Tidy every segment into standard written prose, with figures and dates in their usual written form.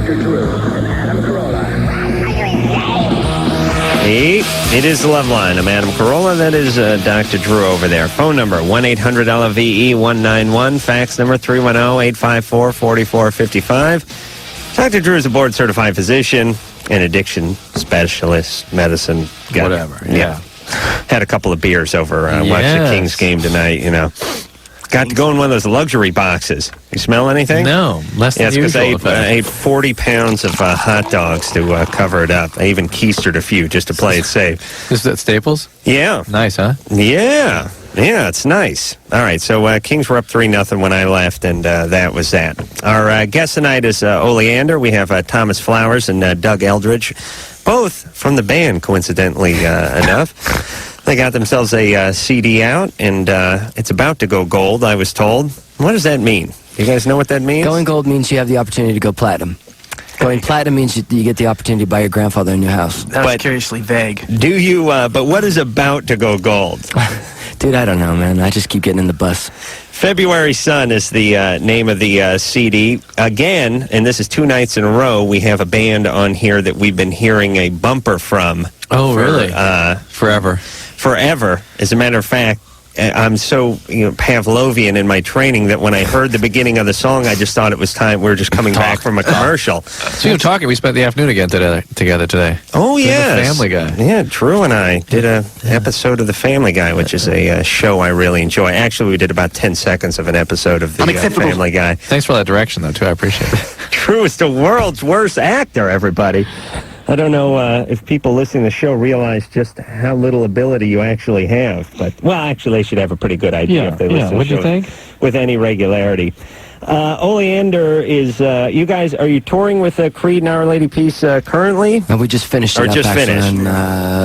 Dr. Drew and Adam Carolla. It is the Loveline. I'm Adam Carolla. That is Dr. Drew over there. Phone number, 1-800-LVE-191. Fax number, 310-854-4455. Dr. Drew is a board-certified physician and addiction specialist, medicine guy. Whatever, yeah. Had a couple of beers over, watched the Kings game tonight, you know. Got to go in one of those luxury boxes. You smell anything? No, less than because usual. I ate 40 pounds of hot dogs to cover it up. I even keistered a few just to play it safe. Is that Staples? Yeah. Nice, huh? Yeah. Yeah, it's nice. All right, so Kings were up 3-0 when I left, and that was that. Our guest tonight is Oleander. We have Thomas Flowers and Doug Eldridge, both from the band, coincidentally enough. They got themselves a CD out, and it's about to go gold, I was told. What does that mean? You guys know what that means? Going gold means you have the opportunity to go platinum. Going platinum means you get the opportunity to buy your grandfather a new house. That was curiously vague. Do you, but what is about to go gold? Dude, I don't know, man. I just keep getting in the bus. February Sun is the name of the CD. Again, and this is 2 nights in a row, we have a band on here that we've been hearing a bumper from. Oh, really? Forever. Forever. As a matter of fact, I'm so Pavlovian in my training that when I heard the beginning of the song, I just thought it was time. We were just coming back from a commercial. Speaking of talking, we spent the afternoon again together today. Oh, yeah. The Family Guy. Yeah, Drew and I did an episode of The Family Guy, which is a show I really enjoy. Actually, we did about 10 seconds of an episode of The Family Guy. Thanks for that direction, though, too. I appreciate it. Drew is the world's worst actor, everybody. I don't know if people listening to the show realize just how little ability you actually have. But, well, actually, they should have a pretty good idea if they listen to the show what do you think? with any regularity. Oleander is, you guys, are you touring with Creed and Our Lady Peace currently? And we just finished it Or up just actually finished? on,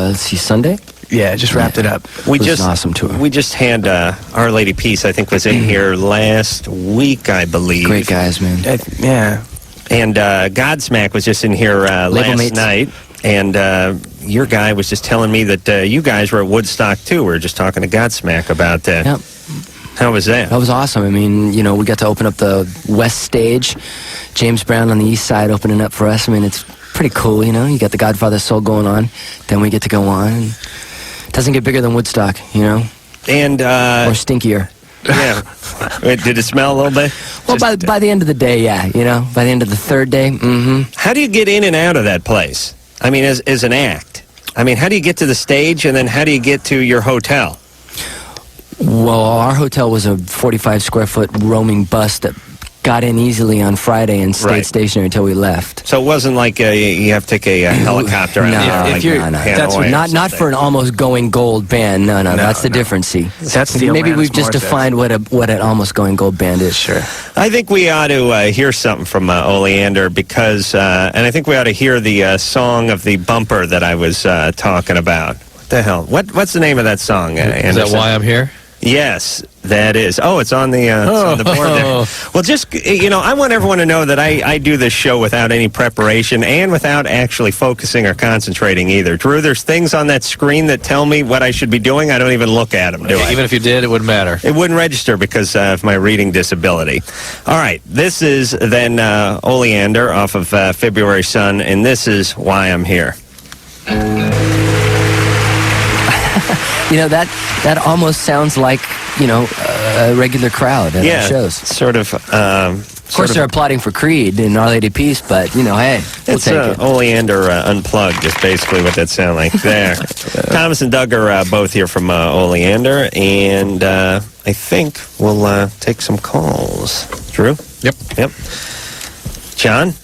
let's see, Sunday? Yeah, just wrapped it up. We It was just an awesome tour. We just had Our Lady Peace, I think, was in here last week, I believe. Great guys, man. Yeah. And Godsmack was just in here last mates. night. And your guy was just telling me that you guys were at Woodstock, too. We were just talking to Godsmack about that. Yep. How was that? That was awesome. I mean, we got to open up the West Stage. James Brown on the East Side opening up for us. I mean, it's pretty cool, You got the Godfather Soul going on. Then we get to go on. And it doesn't get bigger than Woodstock, And Or stinkier. yeah. Wait, did it smell a little bit? Well, by the end of the day, yeah. By the end of the third day, How do you get in and out of that place? I mean, as an act. I mean, how do you get to the stage, and then how do you get to your hotel? Well, our hotel was a 45-square-foot roaming bus that got in easily on Friday and stayed stationary until we left. So it wasn't like you have to take a helicopter out. No, that's not for an almost going gold band. No, that's the difference. See, That's the maybe Alanis we've just Morissette. defined what an almost going gold band is. Sure. I think we ought to hear something from Oleander because, and I think we ought to hear the song of the bumper that I was talking about. What the hell? What's the name of that song? Is that Why I'm Here? Yes, that is. Oh, it's on the board there. Well, just, I want everyone to know that I do this show without any preparation and without actually focusing or concentrating either. Drew, there's things on that screen that tell me what I should be doing. I don't even look at them, do I? Even if you did, it wouldn't matter. It wouldn't register because of my reading disability. All right, this is then Oleander off of February Sun, and this is Why I'm Here. That almost sounds like, a regular crowd at our shows. Sort of. Of course, they're applauding for Creed and Our Lady Peace, but, hey, we'll It's take it. Oleander Unplugged is basically what that sounds like there. Thomas and Doug are both here from Oleander, and I think we'll take some calls. Drew? Yep. John?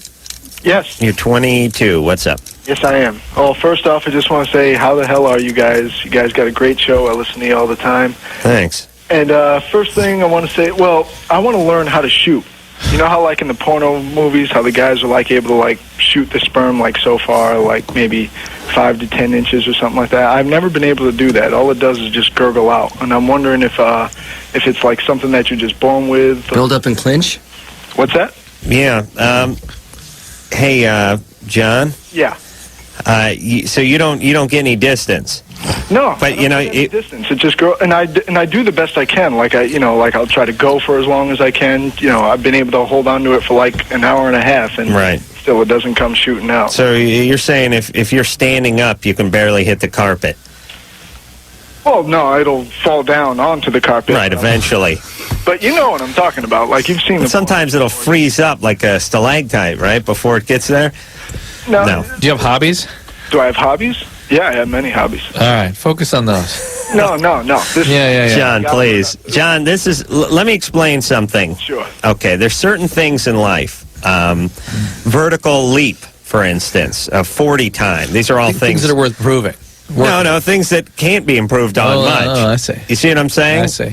Yes. You're 22. What's up? Yes, I am. Oh, first off, I just want to say, how the hell are you guys? You guys got a great show. I listen to you all the time. Thanks. And first thing I want to say, I want to learn how to shoot. You know how, like, in the porno movies, how the guys are, like, able to, like, shoot the sperm, like, so far, like, maybe 5 to 10 inches or something like that? I've never been able to do that. All it does is just gurgle out. And I'm wondering if it's, like, something that you're just born with. Build up and clinch? What's that? Yeah. Hey, John? Yeah. So you don't get any distance? No, but distance. It just and I do the best I can. Like I'll try to go for as long as I can. I've been able to hold on to it for like an hour and a half, and still still, it doesn't come shooting out. So you're saying if you're standing up, you can barely hit the carpet. Well, no, it'll fall down onto the carpet. Right, eventually. But you know what I'm talking about. Like, you've seen the... Sometimes it'll freeze up like a stalactite, right, before it gets there? No. Do you have hobbies? Do I have hobbies? Yeah, I have many hobbies. All right, focus on those. No. This Yeah. John, please. John, let me explain something. Sure. Okay, there's certain things in life. Vertical leap, for instance, a 40 time. These are all Things that are worth proving. No, things that can't be improved on much. Oh, I see. You see what I'm saying? I see.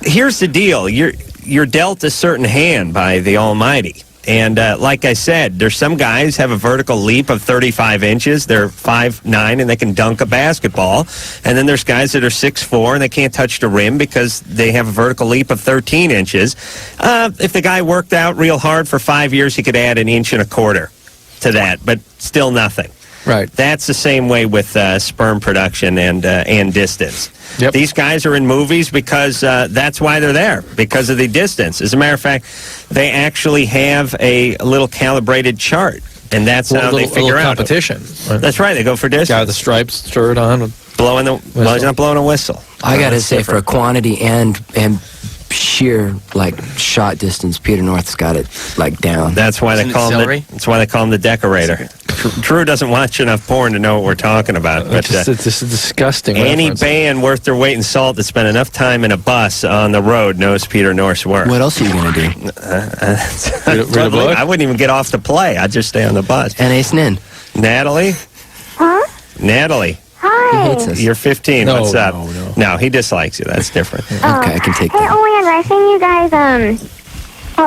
Here's the deal. You're dealt a certain hand by the Almighty. And like I said, there's some guys have a vertical leap of 35 inches. They're 5'9", and they can dunk a basketball. And then there's guys that are 6'4", and they can't touch the rim because they have a vertical leap of 13 inches. If the guy worked out real hard for 5 years, he could add 1.25 inches to that, but still nothing. Right. That's the same way with sperm production and distance. Yep. These guys are in movies because that's why they're there, because of the distance. As a matter of fact, they actually have a little calibrated chart, and that's how they figure out. Competition. Right? That's right. They go for distance. Guy with the stripes shirt on. Well, he's not blowing a whistle. I gotta That's say, different. for quantity and sheer shot distance, Peter North's got it down. That's why Isn't they it call him. celery? That's why they call him the decorator. Drew doesn't watch enough porn to know what we're talking about. But It's just a disgusting any reference. band worth their weight in salt that spent enough time in a bus on the road knows Peter North's work. What else are you gonna do? Read a book? I wouldn't even get off to play. I'd just stay on the bus. And Ace Nin. Natalie? Huh? Natalie, He Hi. hates us. you're 15. No, What's up? no. No, he dislikes you. That's different. Okay, I can take Hey, that. Oleander, I seen you guys,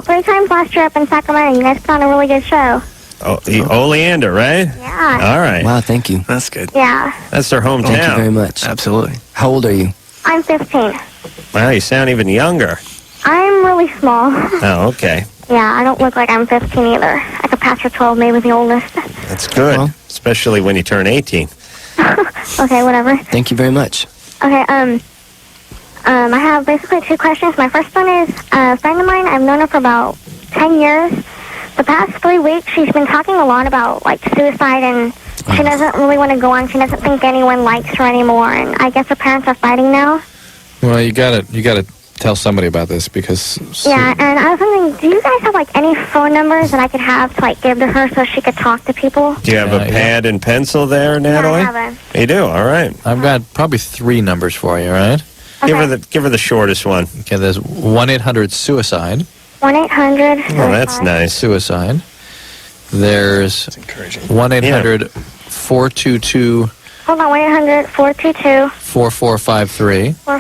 3 times last year up in Sacramento. You guys put on a really good show. Oleander, right? Yeah. All right. Wow, thank you. That's good. Yeah. That's their Thank you very hometown. much. Absolutely. How old are you? I'm 15. Wow, you sound even younger. I'm really small. Oh, okay. Yeah, I don't look like I'm 15 either. I could pass for 12, maybe the oldest. That's good, Well. especially when you turn 18. Okay, whatever. Thank you very much. Okay, I have basically 2 questions. My first one is, a friend of mine, I've known her for about 10 years. The past 3 weeks, she's been talking a lot about, suicide, and she doesn't really want to go on. She doesn't think anyone likes her anymore, and I guess her parents are fighting now. Well, you gotta tell somebody about this because. Yeah, and I was wondering, do you guys have, any phone numbers that I could have to, give to her so she could talk to people? Do you have a Yeah. pad and pencil there, Natalie? Yeah, I have You do. All right. I've got probably 3 numbers for you, all right? Okay. Give her the shortest one. Okay, there's 1-800-SUICIDE. 1-800. Oh, that's nice. Suicide. There's Encouraging. 1-800-422-4453. Hold on, 1-800-422-4453. All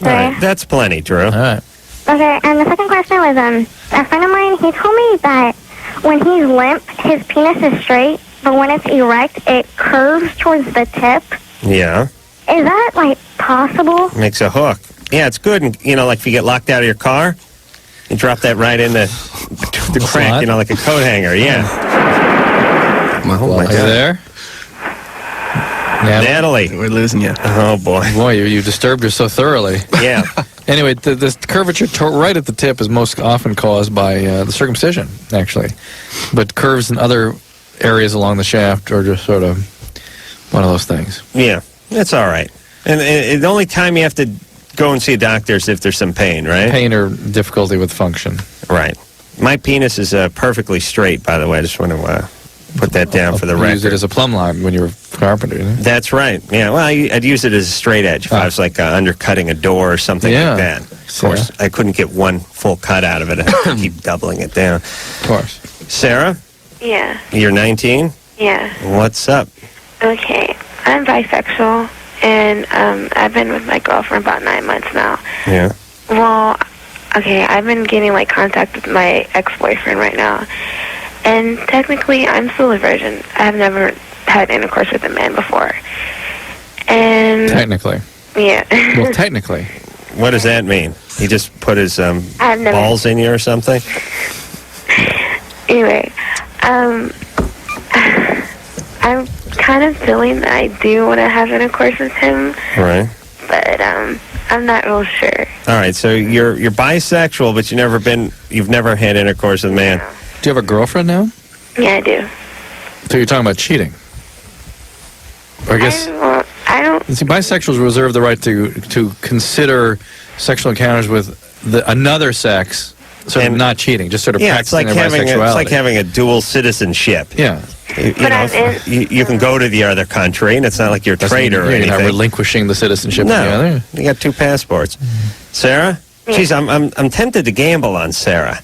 right. That's plenty, Drew. All right. Okay, and the second question was, a friend of mine, he told me that when he's limp, his penis is straight, but when it's erect, it curves towards the tip. Yeah. Is that, possible? Makes a hook. Yeah, it's good. And, if you get locked out of your car, you drop that right in the crack, slot? like a coat hanger. Yeah. Oh, my Are you God. there? Yeah. Natalie. We're losing you. Oh, boy. Boy, you disturbed her so thoroughly. Yeah. Anyway, the curvature right at the tip is most often caused by the circumcision, actually. But curves in other areas along the shaft are just sort of one of those things. Yeah. That's all right. And the only time you have to go and see a doctor is if there's some pain, right? Pain or difficulty with function. Right. My penis is perfectly straight, by the way. I just want to put that down for the You record. used it as a plumb line when you were a carpenter, didn't you? That's right. Yeah, well, I'd use it as a straight edge if I was undercutting a door or something Yeah. like that. Of course, I couldn't get one full cut out of it. I had to keep doubling it down. Of course. Sarah, Yeah, you're 19. yeah. What's up? Okay. I'm bisexual, and I've been with my girlfriend about 9 months now. Yeah. Well, okay, I've been getting, contact with my ex-boyfriend right now. And technically, I'm still a virgin. I've never had intercourse with a man before. And, Technically. yeah. Well, technically. What does that mean? He just put his I've never... balls in you or something? Anyway, I'm kind of feeling that I do want to have intercourse with him, Right. but I'm not real sure. All right. So you're bisexual, but you've never had intercourse with a man. Do you have a girlfriend now? Yeah, I do. So you're talking about cheating? Or I guess I don't. see, bisexuals reserve the right to consider sexual encounters with another sex sort of And- not cheating, just sort of Yeah, it's practicing like their having bisexuality. it's like having a dual citizenship. yeah. You But know, I'm in- you can go to the other country, and it's not like you're a traitor or You're not anything. relinquishing the citizenship of the No, other. you got 2 passports. Sarah, geez, I'm tempted to gamble on Sarah.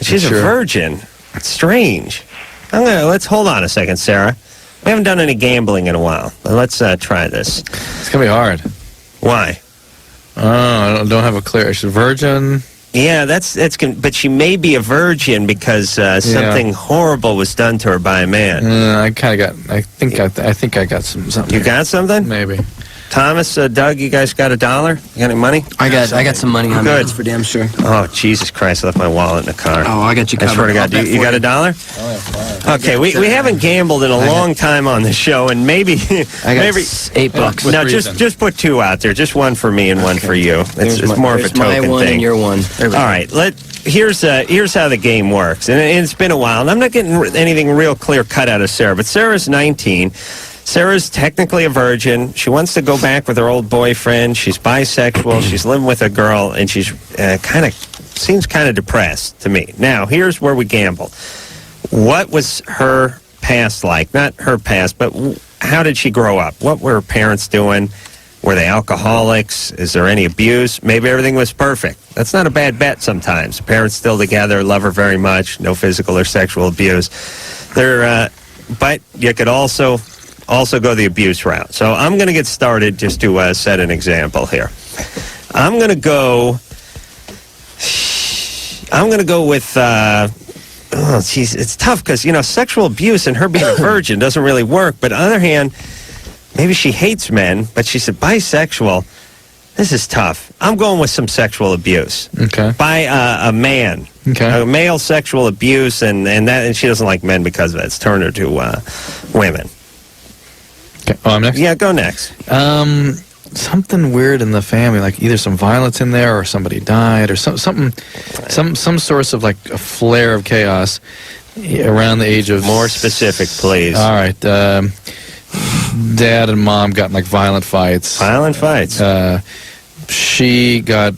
She's a Sure. virgin. It's strange. Let's hold on a second, Sarah. We haven't done any gambling in a while. Let's try this. It's gonna be hard. Why? I don't have a clear. She's a virgin. Yeah, but she may be a virgin because something horrible was done to her by a man. I kind of got. I think I got something. You got something? Maybe. Thomas, Doug, you guys got $1? You got any money? I got some money on me. Good. That's for damn sure. Oh, Jesus Christ, I left my wallet in the car. Oh, I got you I covered. swear to God, I'll bet you for got $1? Okay, we haven't gambled in a long time on the show, and maybe I got maybe $8. With no, reason. just put 2 out there, just one for me and one for you. It's more of a Here's my token one thing. and your one. All right, here's how the game works, and it's been a while, and I'm not getting anything real clear cut out of Sarah, but Sarah's 19. Sarah's technically a virgin. She wants to go back with her old boyfriend. She's bisexual. She's living with a girl, and she's seems kind of depressed to me. Now, here's where we gamble. What was her past like? Not her past, but how did she grow up? What were her parents doing? Were they alcoholics? Is there any abuse? Maybe everything was perfect. That's not a bad bet sometimes. Parents still together, love her very much, no physical or sexual abuse. But you could also go the abuse route. So I'm going to get started just to set an example here. I'm going to go with, it's tough because, sexual abuse and her being a virgin doesn't really work. But on the other hand, maybe she hates men, but she's a bisexual. This is tough. I'm going with some sexual abuse. Okay. By a man. Okay. A male sexual abuse, and she doesn't like men because of it. It's turned her to women. Okay. Oh, I'm next. Yeah, go next. Something weird in the family, like either some violence in there, or somebody died, or some source of like a flare of chaos around the age of. More specific, please. All right. Dad and mom got in like violent fights. Violent fights. She got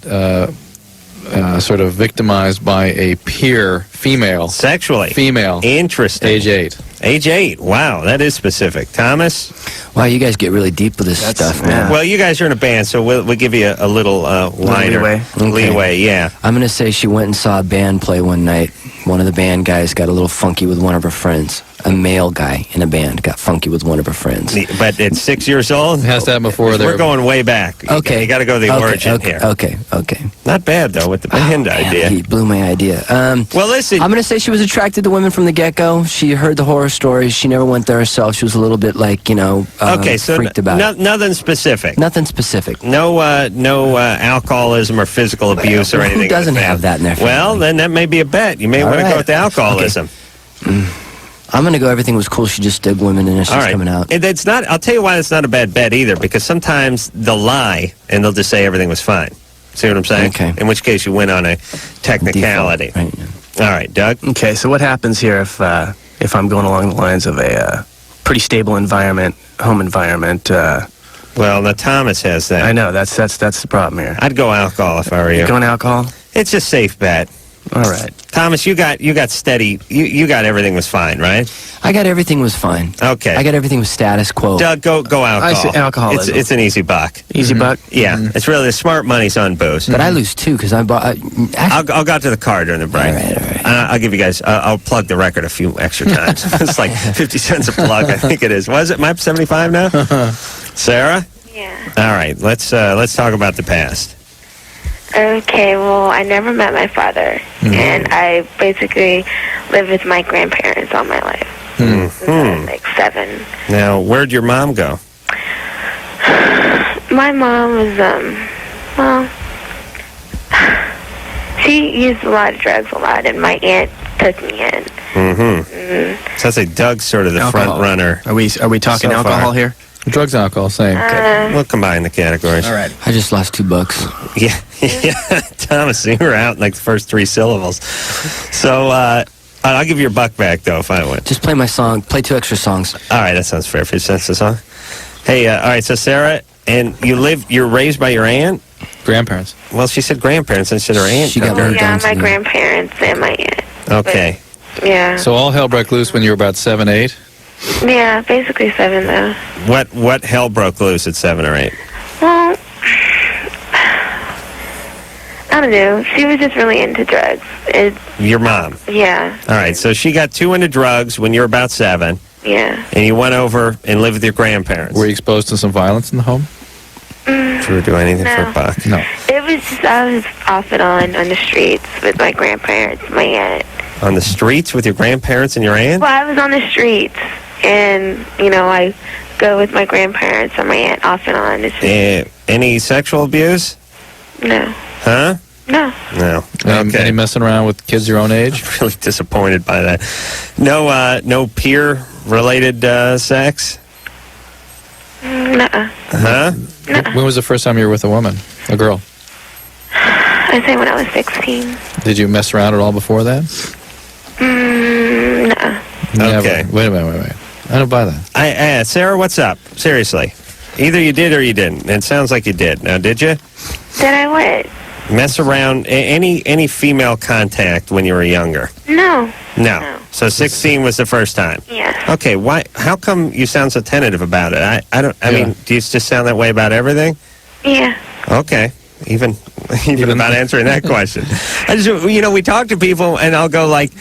sort of victimized by a peer, female. Sexually. Female. Interesting. Age 8. Age 8. Wow, that is specific. Thomas? Wow, you guys get really deep with this stuff, man. Well, you guys are in a band, so we'll give you a little wider leeway. leeway, yeah. I'm going to say she went and saw a band play one night. One of the band guys got a little funky with one of her friends. A male guy in a band got funky with one of her friends. But at 6 years old? It has to happen before We're going way back. Okay. You got to go the origin here. Okay. Not bad, though, with the band idea. He blew my idea. Well, listen. I'm going to say she was attracted to women from the get-go. She heard the horror stories. She never went there herself. She was a little bit like, Okay, so freaked about it. nothing specific. Nothing specific. No alcoholism or physical abuse or anything. Who doesn't like have that in their family? Well, then that may be a bet. You may All want to right. go with the alcoholism. I'm going to go everything was cool. She just did women and it's All just right. coming out. It's not. I'll tell you why it's not a bad bet either, because sometimes they'll lie and they'll just say everything was fine. See what I'm saying? Okay. In which case you win on a technicality. Default, right. All right, Doug. Okay, so what happens here if I'm going along the lines of a pretty stable environment, home environment? Well, now Thomas has that. I know that's the problem here. I'd go alcohol if I were you. Going alcohol? It's a safe bet. All right. Thomas, you got steady. You got everything was fine, right? I got everything was fine. Okay. I got everything was status quo. Doug, go alcohol. I see alcoholism. It's an easy buck. Easy buck? Yeah, it's really the smart money's on booze. But I lose too because I bought. I'll go out to the car during the break. All right. I'll give you guys. I'll plug the record a few extra times. It's like 50 cents a plug. I think it is. Was it? Am I up 75 now? Sarah. Yeah. All right. Let's talk about the past. Okay, well, I never met my father, and I basically lived with my grandparents all my life. Since I was like 7. Now, where'd your mom go? My mom was, well, she used a lot of drugs a lot, and my aunt took me in. Sounds like Doug's sort of the Alcohol. front runner. Are we talking So alcohol far. here? Drugs and alcohol, same. We'll combine the categories. All right. I just lost $2. Yeah, Thomas, you were out in like the first 3 syllables. So, I'll give you your buck back, though, if I win. Just play my song. Play 2 extra songs. All right, that sounds fair. 50 cents a song. Hey, all right, so Sarah, and you're raised by your aunt? Grandparents. Well, she said grandparents instead of her aunt. She got Oh, moved yeah, on to my me. grandparents and my aunt. Okay. Yeah. So all hell broke loose when you were about 7, 8? Yeah, basically 7, though. What hell broke loose at 7 or 8? Well, I don't know. She was just really into drugs. Your mom. Yeah, All right, so she got too into drugs when you were about 7, yeah. and you went over and lived with your grandparents. Were you exposed to some violence in the home? Did you do anything for a No. buck? No. It was just, I was off and on the streets with my grandparents, my aunt. On the streets with your grandparents and your aunt? Well, I was on the streets, and, I go with my grandparents and my aunt off and on. It's just, Any sexual abuse? no. Huh? No. No. Any messing around with kids your own age? I'm really disappointed by that. No peer-related sex? Nuh-uh. Huh? When was the first time you were with a woman? A girl? I'd say when I was 16. Did you mess around at all before that? Nuh-uh. Never. Okay. Wait a minute. I don't buy that. Sarah, what's up? Seriously. Either you did or you didn't. It sounds like you did. Now, did you? Did I what? Mess around, any female contact when you were younger? No. No. So 16 was the first time? Yeah. Okay, why? How come you sound so tentative about it? I mean, do you just sound that way about everything? Yeah. Okay. Even about answering that question. I just, we talk to people and I'll go like,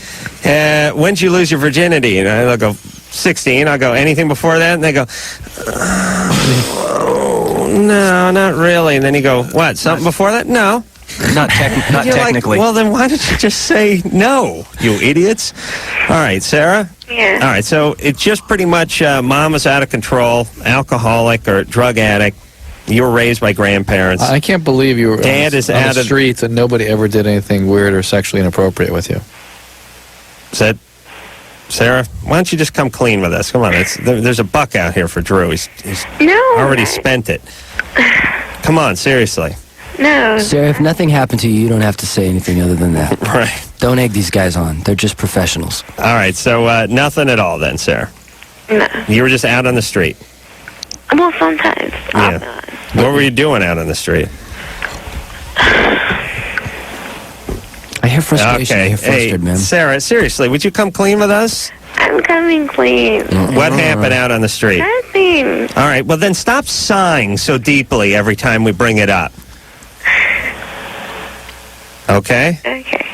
when'd you lose your virginity? And they'll go, 16. I'll go, anything before that? And they go, no, not really. And then you go, what, something before that? No. Not You're technically. like, well, then why did you just say no, you idiots? All right, Sarah? Yeah. All right, so it's just pretty much mom is out of control, alcoholic or drug addict. You were raised by grandparents. I can't believe you were Dad is on out the of- streets and nobody ever did anything weird or sexually inappropriate with you. Said, Sarah, why don't you just come clean with us? Come on, there's a buck out here for Drew. He's No. already spent it. Come on, seriously. No. Sarah, if nothing happened to you, you don't have to say anything other than that. Right. Don't egg these guys on. They're just professionals. All right, so nothing at all then, Sarah. No. You were just out on the street. Well, sometimes. Off and on. What were you doing out on the street? I hear frustration. I Okay. hear frustrated, Hey, man. Sarah, seriously, would you come clean with us? I'm coming clean. What happened out on the street? Nothing. All right, well then stop sighing so deeply every time we bring it up. Okay? Okay.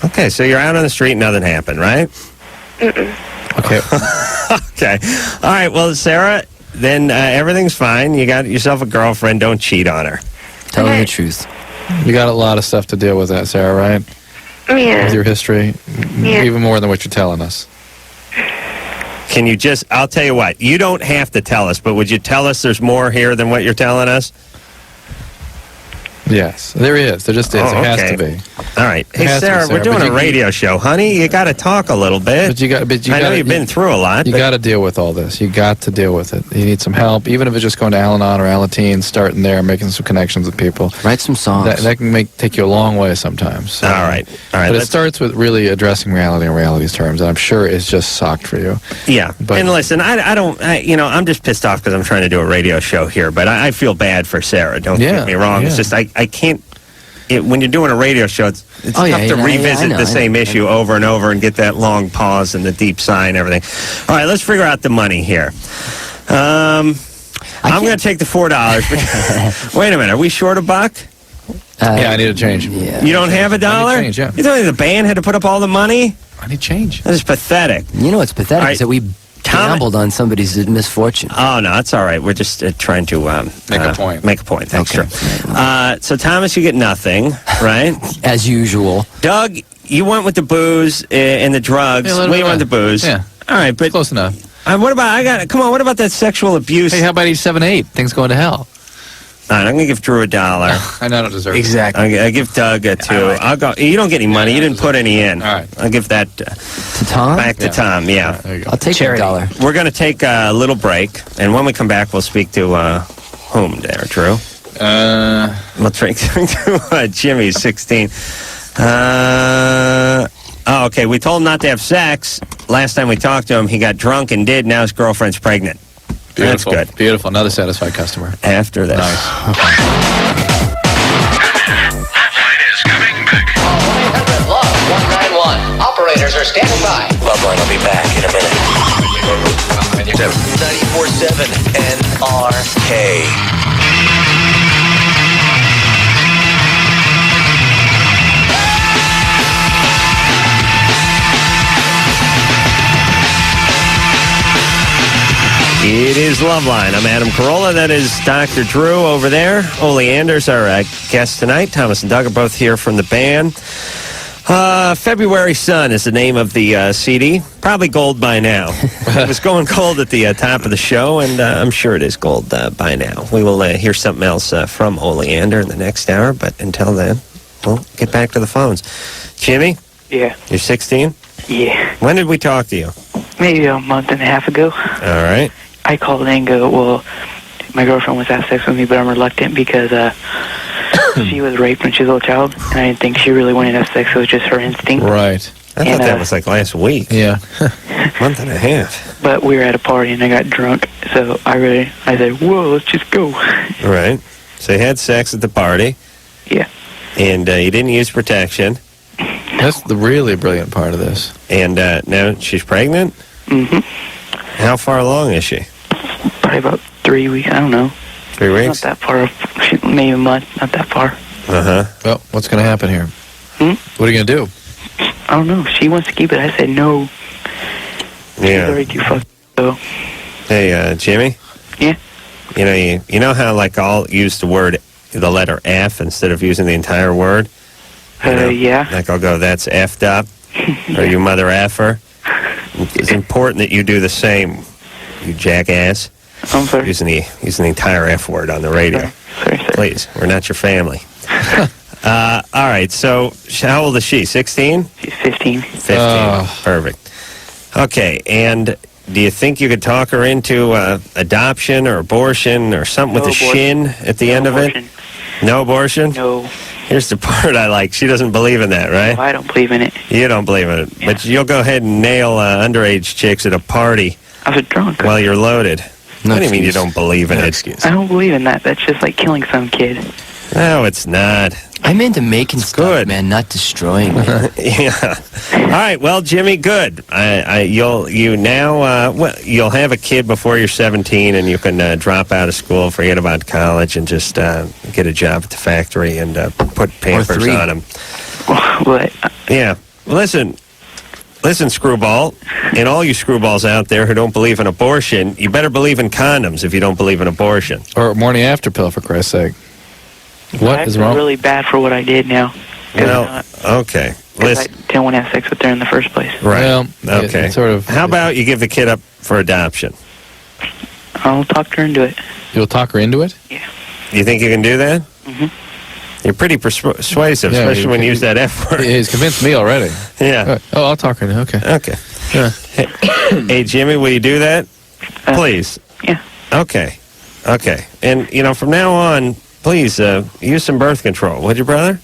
Okay, so you're out on the street, nothing happened, right? Okay. Okay. All right, well, Sarah, then everything's fine. You got yourself a girlfriend. Don't cheat on her. Tell her Okay. the truth. You got a lot of stuff to deal with that, Sarah, right? Yeah. With your history. Yeah. Even more than what you're telling us. Can you just, I'll tell you what, you don't have to tell us, but would you tell us there's more here than what you're telling us? Yes. There is. There just is. Oh, There has okay. to be. All right. Hey, has to be, Sarah, we're Sarah, doing but a you- radio show. Honey, you got to talk a little bit. But you got I know you've been through a lot. You but- got to deal with all this. You got to deal with it. You need some help, even if it's just going to Al-Anon or Alateen, starting there, making some connections with people. Write some songs. That can take you a long way sometimes. So- All right. All right. But it let's- starts with really addressing reality in reality's terms, and I'm sure it's just sucked for you. Yeah. But- And listen, I'm just pissed off because I'm trying to do a radio show here, but I feel bad for Sarah. Don't Yeah, get me wrong. It's yeah. just, I can't. When you're doing a radio show, it's Oh, yeah, tough to yeah, revisit I know, the I same know. issue over and over and get that long pause and the deep sigh and everything. All right, let's figure out the money here. I'm going to take the $4. But wait a minute, are we short a buck? Yeah, I need a change. Yeah. You don't have a dollar? change, yeah. You think the band had to put up all the money? I need change. That is pathetic. You know what's pathetic All right. is that we gambled on somebody's misfortune. Oh, no, it's all right. We're just trying to Make a point. Make a point. Thanks, Okay. Drew. So, Thomas, you get nothing, right? As usual. Doug, you went with the booze and the drugs. Yeah, a little We bit went with of- the booze. yeah. All right, but Close enough. what about, come on, what about that sexual abuse? Hey, how about age 7, 8? Things going to hell. All right, I'm going to give Drew $1. I don't deserve it. Exactly. I give Doug a 2. I'll go. You don't get any money. You didn't put any in. All right. I'll give that To Tom? back to Yeah. Tom. Yeah. All right, there you go. I'll take Charity. $1. We're going to take a little break, and when we come back, we'll speak to whom there, Drew? We'll take to Jimmy, 16. okay, we told him not to have sex. Last time we talked to him, he got drunk and did. Now his girlfriend's pregnant. Beautiful. That's good. Beautiful. Another satisfied customer. After this. Nice. Loveline is coming back. 1-800-LOVE-191. Operators are standing by. Loveline will be back in a minute. 94.7 NRK. It is Loveline. I'm Adam Carolla. That is Dr. Drew over there. Oleander's our guest tonight. Thomas and Doug are both here from the band. February Sun is the name of the CD. Probably gold by now. It was going gold at the top of the show, and I'm sure it is gold by now. We will hear something else from Oleander in the next hour, but until then, we'll get back to the phones. Jimmy? Yeah. You're 16? Yeah. When did we talk to you? Maybe a month and a half ago. All right. I called in and go, well, my girlfriend was having sex with me, but I'm reluctant because she was raped when she was a little child, and I didn't think she really wanted to have sex. It was just her instinct. Right. I thought that was like last week. Yeah. Month and a half. But we were at a party, and I got drunk, so I said, whoa, let's just go. Right. So you had sex at the party. Yeah. And you didn't use protection. That's the really brilliant part of this. And now she's pregnant? Mm-hmm. How far along is she? Probably about 3 weeks. I don't know. 3 weeks? Not that far. Maybe a month. Not that far. Uh-huh. Well, what's going to happen here? What are you going to do? I don't know. She wants to keep it. I said no. Yeah. She's already too fucked. So. Hey, Jimmy? Yeah? You know, you know how, like, I'll use the letter F instead of using the entire word? You know? Yeah. Like, I'll go, that's effed up. Or you mother effer. It's important that you do the same, you jackass. I'm sorry. Using the entire F word on the radio. Sorry. Please, we're not your family. All right, so how old is she? 16? She's 15. 15. Perfect. Okay, and do you think you could talk her into adoption or abortion or something with a shin at the end of it? No abortion? No. Here's the part I like. She doesn't believe in that, right? No, I don't believe in it. You don't believe in it. Yeah. But you'll go ahead and nail underage chicks at a party I was drunk. while you're loaded. No What do you mean you excuse. don't believe in No it? excuse. I don't believe in that. That's just like killing some kid. No, it's not. I'm into making stuff, good. man, not destroying it. Yeah. All right. Well, Jimmy, good. You'll have a kid before you're 17, and you can drop out of school, forget about college, and just get a job at the factory and put Pampers 3. on them. What? Yeah. Listen, screwball, and all you screwballs out there who don't believe in abortion, you better believe in condoms if you don't believe in abortion. Or morning after pill, for Christ's sake. What I is feel wrong? really bad for what I did now. Well, okay. 'Cause I Listen. didn't want to have sex with her in the first place. Right. Well, Okay. it sort of. How about you give the kid up for adoption? I'll talk her into it. You'll talk her into it? You think you can do that? Mhm. You're pretty persuasive, Yeah, especially you when you can- use that F word. He's convinced me already. Yeah. Oh, I'll talk her into it. Okay. Okay. Yeah. Hey, Jimmy, will you do that? Please. Yeah. Okay. Okay. And, from now on, please use some birth control, would you, brother?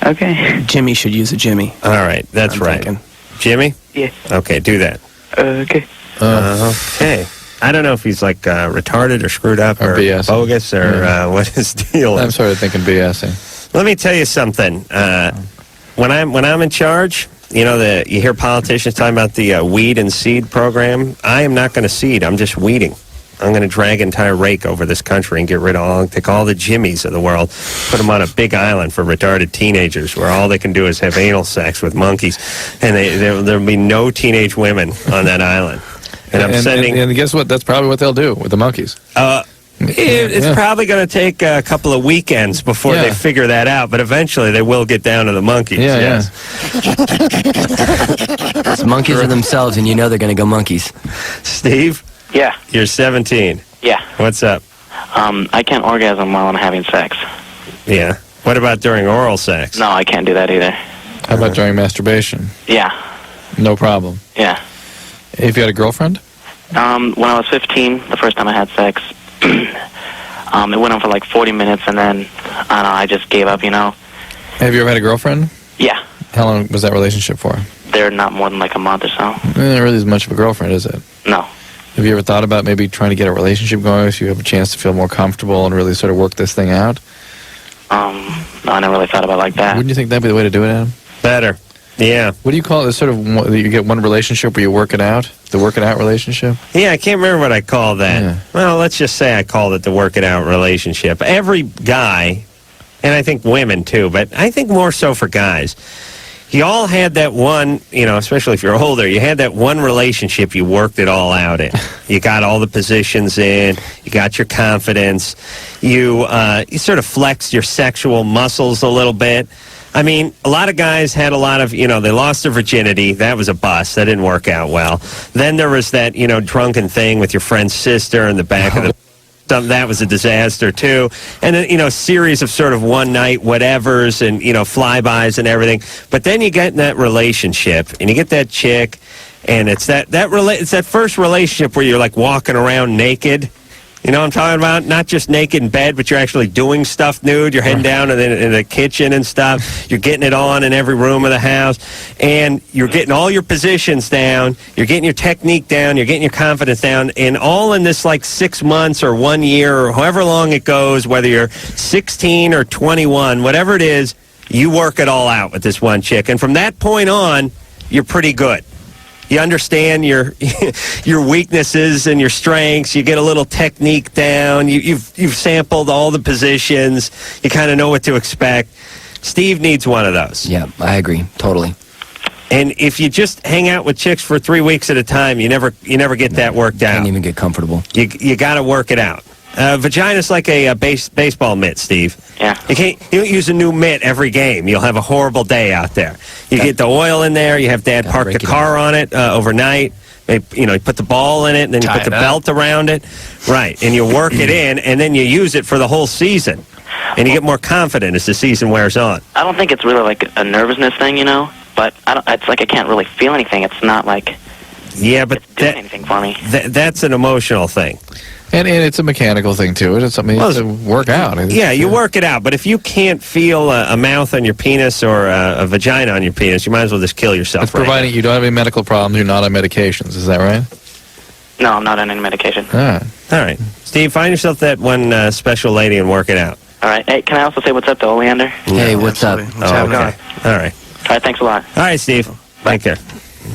Okay. Jimmy should use a Jimmy. All right. That's I'm right. thinking. Jimmy? Yeah. Okay, do that. Okay. Okay. I don't know if he's like retarded or screwed up Or or BS. bogus or what his deal I'm is. sort of thinking BSing. Let me tell you something. When I'm in charge, you hear politicians talking about the weed and seed program. I am not going to seed. I'm just weeding. I'm going to drag an entire rake over this country and get rid of take all the Jimmies of the world, put them on a big island for retarded teenagers where all they can do is have anal sex with monkeys, and there'll be no teenage women on that island. And I'm sending. And guess what? That's probably what they'll do with the monkeys. It's probably going to take a couple of weekends before they figure that out, but eventually they will get down to the monkeys. Yeah, yes. It's monkeys are themselves, and they're going to go monkeys. Steve, Yeah, you're 17. yeah. What's up? I can't orgasm while I'm having sex. Yeah. What about during oral sex? No, I can't do that either. How about during masturbation? Yeah, No problem. yeah. If you had a girlfriend? When I was 15, the first time I had sex, it went on for like 40 minutes, and then, I don't know, I just gave up, Have you ever had a girlfriend? Yeah. How long was that relationship for? They're not more than like a month or so. Not really as much of a girlfriend, is it? No. Have you ever thought about maybe trying to get a relationship going so you have a chance to feel more comfortable and really sort of work this thing out? No, I never really thought about it like that. Wouldn't you think that'd be the way to do it, Adam? Better. Yeah. What do you call it? Sort of you get one relationship where you work it out? The work it out relationship? Yeah, I can't remember what I called that. Yeah. Well, let's just say I called it the work it out relationship. Every guy, and I think women too, but I think more so for guys, you all had that one, especially if you're older, you had that one relationship you worked it all out in. You got all the positions in, you got your confidence, you sort of flexed your sexual muscles a little bit. I mean, a lot of guys had a lot of, they lost their virginity. That was a bust. That didn't work out well. Then there was that, drunken thing with your friend's sister in the back of the... That was a disaster, too. And then, series of sort of one-night whatevers and, flybys and everything. But then you get in that relationship, and you get that chick, and it's it's that first relationship where you're, like, walking around naked. You know what I'm talking about? Not just naked in bed, but you're actually doing stuff nude. You're heading down in the kitchen and stuff. You're getting it on in every room of the house. And you're getting all your positions down. You're getting your technique down. You're getting your confidence down. And all in this, like, 6 months or 1 year or however long it goes, whether you're 16 or 21, whatever it is, you work it all out with this one chick. And from that point on, you're pretty good. You understand your weaknesses and your strengths. You get a little technique down. You've sampled all the positions. You kind of know what to expect. Steve needs one of those. Yeah, I agree totally. And if you just hang out with chicks for 3 weeks at a time, you never get that worked out. Can't even get comfortable. You got to work it out. Vagina's like a baseball mitt, Steve. Yeah. You don't use a new mitt every game. You'll have a horrible day out there. You get the oil in there. You have Dad park the car on it overnight. You put the ball in it, and then you put the belt around it. Right, and you work it in, and then you use it for the whole season. And you get more confident as the season wears on. I don't think it's really like a nervousness thing, but it's like I can't really feel anything. It's not like but it's doing anything for me. That's an emotional thing. And it's a mechanical thing, too. It's something you have to work out. Yeah, you work it out. But if you can't feel a mouth on your penis or a vagina on your penis, you might as well just kill yourself. That's providing you don't have any medical problems, you're not on medications. Is that right? No, I'm not on any medication. All right. Steve, find yourself that one special lady and work it out. All right. Hey, can I also say what's up to Oleander? Hey, what's up? Okay. All right. All right, thanks a lot. All right, Steve. Bye. Take care.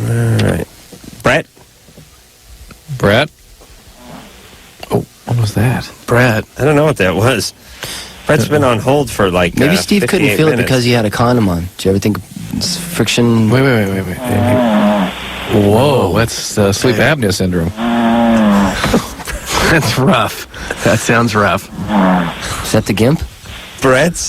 All right. Brett? Oh, what was that? Brett. I don't know what that was. Brett's been on hold for like Maybe Steve couldn't 58 feel minutes. it because he had a condom on. Do you ever think it's friction? Wait. Whoa, that's sleep apnea syndrome. That's rough. That sounds rough. Is that the GIMP? Brett's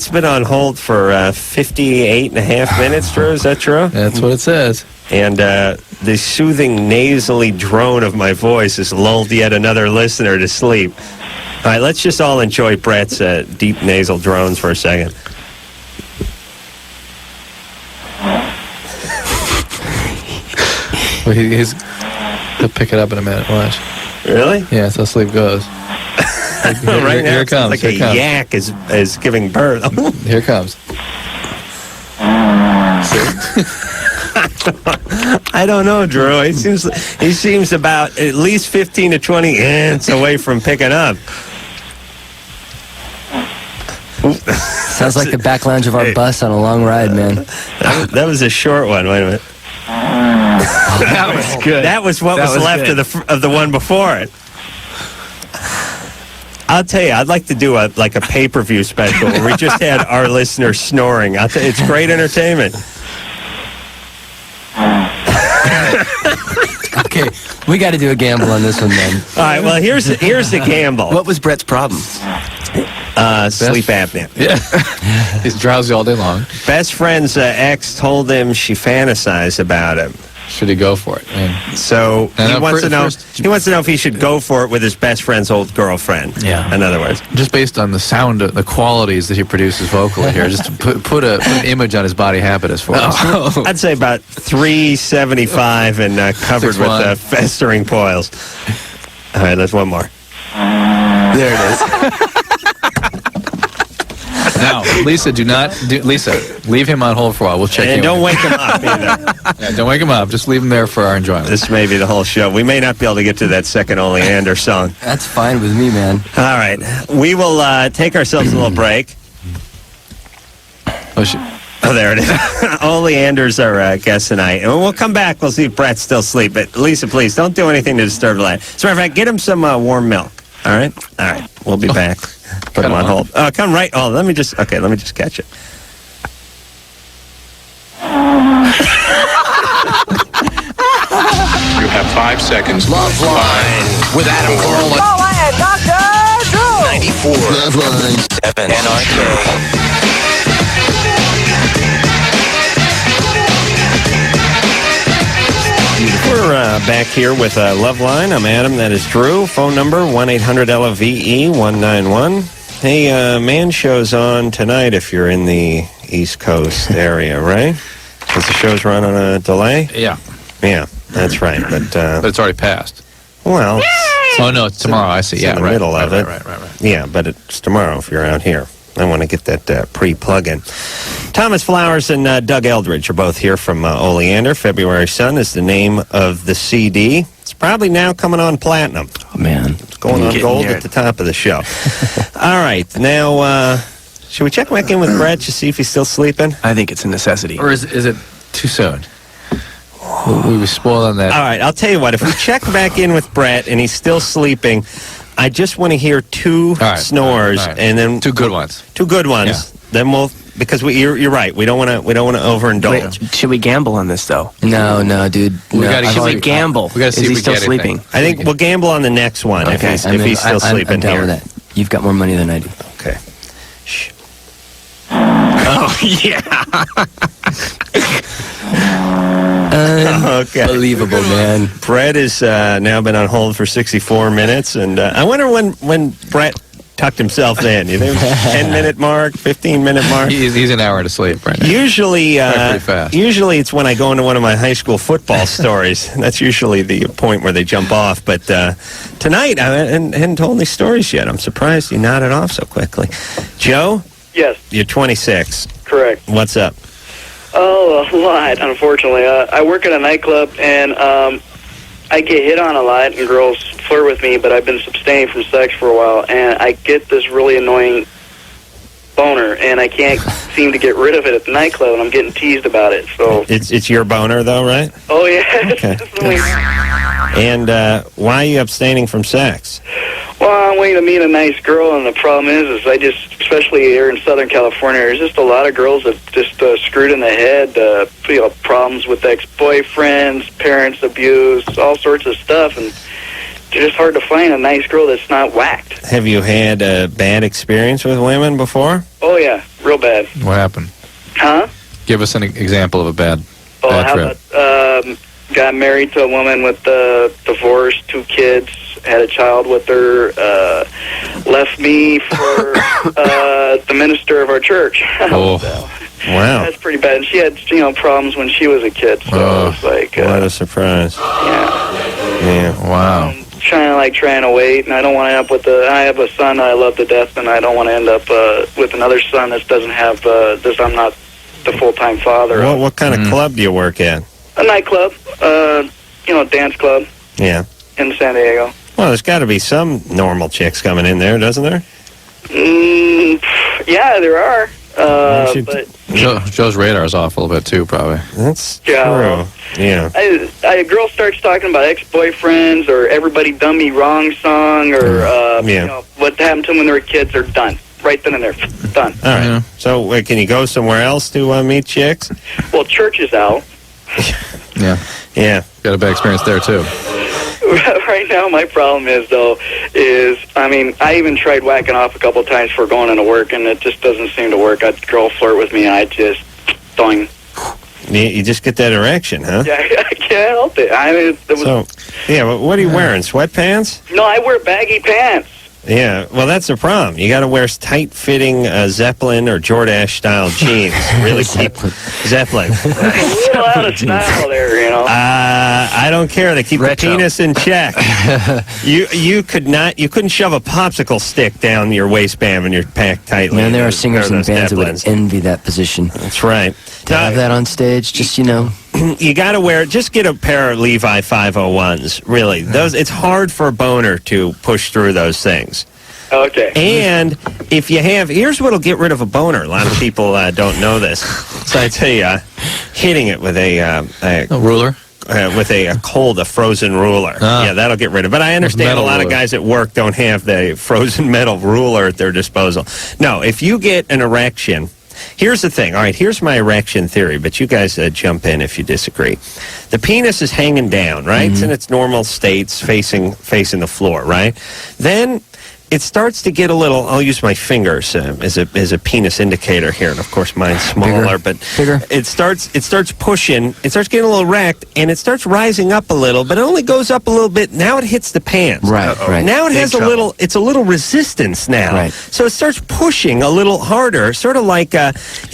been on hold for 58 and a half minutes, Drew. Is that true? That's what it says. And the soothing nasally drone of my voice has lulled yet another listener to sleep. All right, let's just all enjoy Brett's deep nasal drones for a second. Well, he'll pick it up in a minute. Watch. Really? Yeah, that's how sleep goes. Right now, here it it comes. sounds like a yak is giving birth. Here it comes. I don't know, Drew. He seems about at least 15 to 20 inches away from picking up. Sounds like the back lounge of our bus on a long ride, man. That was a short one. Wait a minute. That was good. That was what was left good. of the one before it. I'll tell you, I'd like to do a pay-per-view special where we just had our listeners snoring. I'll tell you, it's great entertainment. Okay, we got to do a gamble on this one, then. All right, well, here's the gamble. What was Brett's problem? Sleep apnea. Yeah. He's drowsy all day long. Best friend's ex told him she fantasized about him. Should he go for it? So he wants to know. He wants to know if he should go for it with his best friend's old girlfriend. Yeah. In other words, just based on the sound, the qualities that he produces vocally here, just to put an image on his body habitus for us. I'd say about 375 and covered 6'1". with festering boils. All right, there's one more. There it is. Now, Lisa, Lisa, leave him on hold for a while. We'll check in. And don't wake him up either. Yeah, don't wake him up. Just leave him there for our enjoyment. This may be the whole show. We may not be able to get to that second Oleander song. That's fine with me, man. All right. We will take ourselves a little break. Oh, there it is. Oleander's our guest tonight. And we'll come back. We'll see if Brett's still asleep. But, Lisa, please, don't do anything to disturb the lad. As a matter of fact, get him some warm milk. All right? All right. We'll be back. Put him on hold. Come right. Oh, let me just catch it. You have 5 seconds. Loveline with Adam Carolla. Go ahead, Dr. Drew. 94. Loveline 7 NRK. We're back here with Loveline. I'm Adam. That is Drew. Phone number 1-800-LOVE-191. Hey, man show's on tonight if you're in the East Coast area, right? Because the show's run on a delay? Yeah. Yeah, that's right. But it's already passed. Well, oh, no, it's tomorrow. I see. It's Yeah, in the right, middle of it. Right. Yeah, but it's tomorrow if you're out here. I want to get that pre-plug-in. Thomas Flowers and Doug Eldridge are both here from Oleander. February Sun is the name of the CD. It's probably now coming on platinum. Oh, man. It's going on gold at the top of the show. All right. Now, should we check back in with Brett to see if he's still sleeping? I think it's a necessity. Or is it too soon? We were spoiled on that. All right. I'll tell you what. If we check back in with Brett and he's still sleeping, I just want to hear two snores and then two good ones. Two good ones. Yeah. Then we'll because you're right. We don't want to overindulge. Wait, should we gamble on this though? No, dude. Should we gamble? We got to see if he's still sleeping. I think we'll gamble on the next one if he's still sleeping I'm down here. with that. You've got more money than I do. Okay. Shh. Oh yeah. Okay. Unbelievable, man. Brett has now been on hold for 64 minutes, and I wonder when Brett tucked himself in. You think 10-minute mark, 15-minute mark? He's an hour to sleep right now. Usually, pretty fast. Usually it's when I go into one of my high school football stories. That's usually the point where they jump off. But tonight, I hadn't told these stories yet. I'm surprised you nodded off so quickly. Joe? Yes. You're 26. Correct. What's up? Oh, a lot, unfortunately. I work at a nightclub, and I get hit on a lot, and girls flirt with me, but I've been abstaining from sex for a while, and I get this really annoying boner, and I can't seem to get rid of it at the nightclub, and I'm getting teased about it. So It's your boner, though, right? Oh, yeah. Okay. And why are you abstaining from sex? Well, I'm waiting to meet a nice girl, and the problem is I just, especially here in Southern California, there's just a lot of girls that just screwed in the head, problems with ex-boyfriends, parents abuse, all sorts of stuff, and it's just hard to find a nice girl that's not whacked. Have you had a bad experience with women before? Oh, yeah, real bad. What happened? Huh? Give us an example of a bad trip. Got married to a woman with divorced, 2 kids, had a child with her, left me for the minister of our church. Oh, wow. That's pretty bad. And she had, problems when she was a kid, so it's like... what a surprise. Yeah. Wow. Trying to wait, and I don't want to end up with I have a son I love to death, and I don't want to end up with another son that doesn't have I'm not the full-time father. What kind of club do you work at? A nightclub, dance club. Yeah. In San Diego. Well, there's got to be some normal chicks coming in there, doesn't there? Yeah, there are. But Joe's radar is off a little bit too, probably. That's true. Yeah. A girl starts talking about ex-boyfriends or everybody done me wrong song or what happened to them when they were kids. They're done. Right then and there. Done. All right. Yeah. So, can you go somewhere else to meet chicks? Well, church is out. Yeah. Got a bad experience there too. Right now, my problem is I even tried whacking off a couple times for going into work, and it just doesn't seem to work. A girl flirt with me, and I just doing. You just get that erection, huh? Yeah, I can't help it. What are you wearing? Sweatpants? No, I wear baggy pants. Yeah, well, that's the problem. You got to wear tight-fitting Zeppelin or Jordache-style jeans. Really keep Zeppelin. A little out of style there, you know. I don't care. They keep Retro. the penis in check. You couldn't shove a popsicle stick down your waistband when you're packed tightly. Man, there are singers and those bands that would Zeppelins. envy that position. That's right. To have that on stage, just, You got to wear. Just get a pair of Levi 501s. Really, those. It's hard for a boner to push through those things. Okay. And if you have, here's what'll get rid of a boner. A lot of people don't know this. So I tell you, hitting it with a ruler. With a frozen ruler. Yeah, that'll get rid of it. But I understand Metal a lot of ruler. guys at work don't have the frozen metal ruler at their disposal. No, if you get an erection, here's the thing. All right, here's my erection theory, but you guys jump in if you disagree. The penis is hanging down, right? It's in its normal states, facing the floor, right? Then it starts to get a little. I'll use my fingers as a penis indicator here, and of course mine's smaller. But it starts pushing. It starts getting a little erect, and it starts rising up a little. But it only goes up a little bit. Now it hits the pants. Right. Now it has Big a little. It's a little resistance now. Right. So it starts pushing a little harder, sort of like you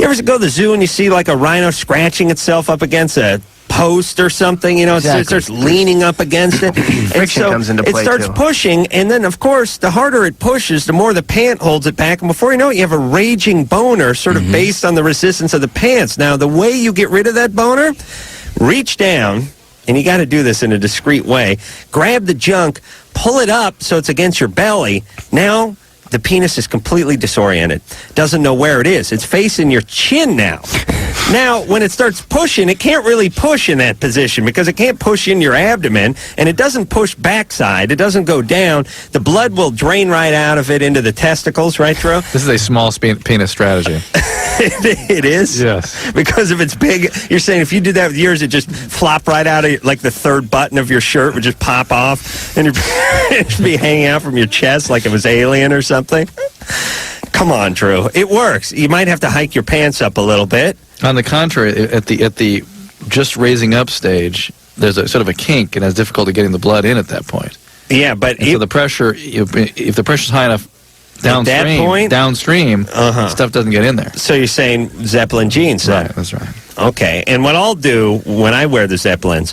ever go to the zoo and you see like a rhino scratching itself up against a post or something, Exactly. It starts leaning up against it. Friction comes into play, It starts too. pushing, and then, of course, the harder it pushes, the more the pant holds it back, and before you know it, you have a raging boner sort of based on the resistance of the pants. Now, the way you get rid of that boner, reach down, and you got to do this in a discreet way, grab the junk, pull it up so it's against your belly. Now, the penis is completely disoriented, doesn't know where it is. It's facing your chin now. Now, when it starts pushing, it can't really push in that position because it can't push in your abdomen, and it doesn't push backside. It doesn't go down. The blood will drain right out of it into the testicles, right, Drew? This is a small penis strategy. It is? Yes. Because if it's big, you're saying if you did that with yours, it just flop right out of, like the third button of your shirt would just pop off, and it'd be hanging out from your chest like it was alien or something? Come on, Drew. It works. You might have to hike your pants up a little bit. On the contrary, at the just raising up stage, there's a sort of a kink, and it's difficult getting the blood in at that point. Yeah, but so the pressure, if the pressure's high enough downstream, stuff doesn't get in there. So you're saying Zeppelin jeans, then? Right, that's right. Okay, and what I'll do when I wear the Zeppelins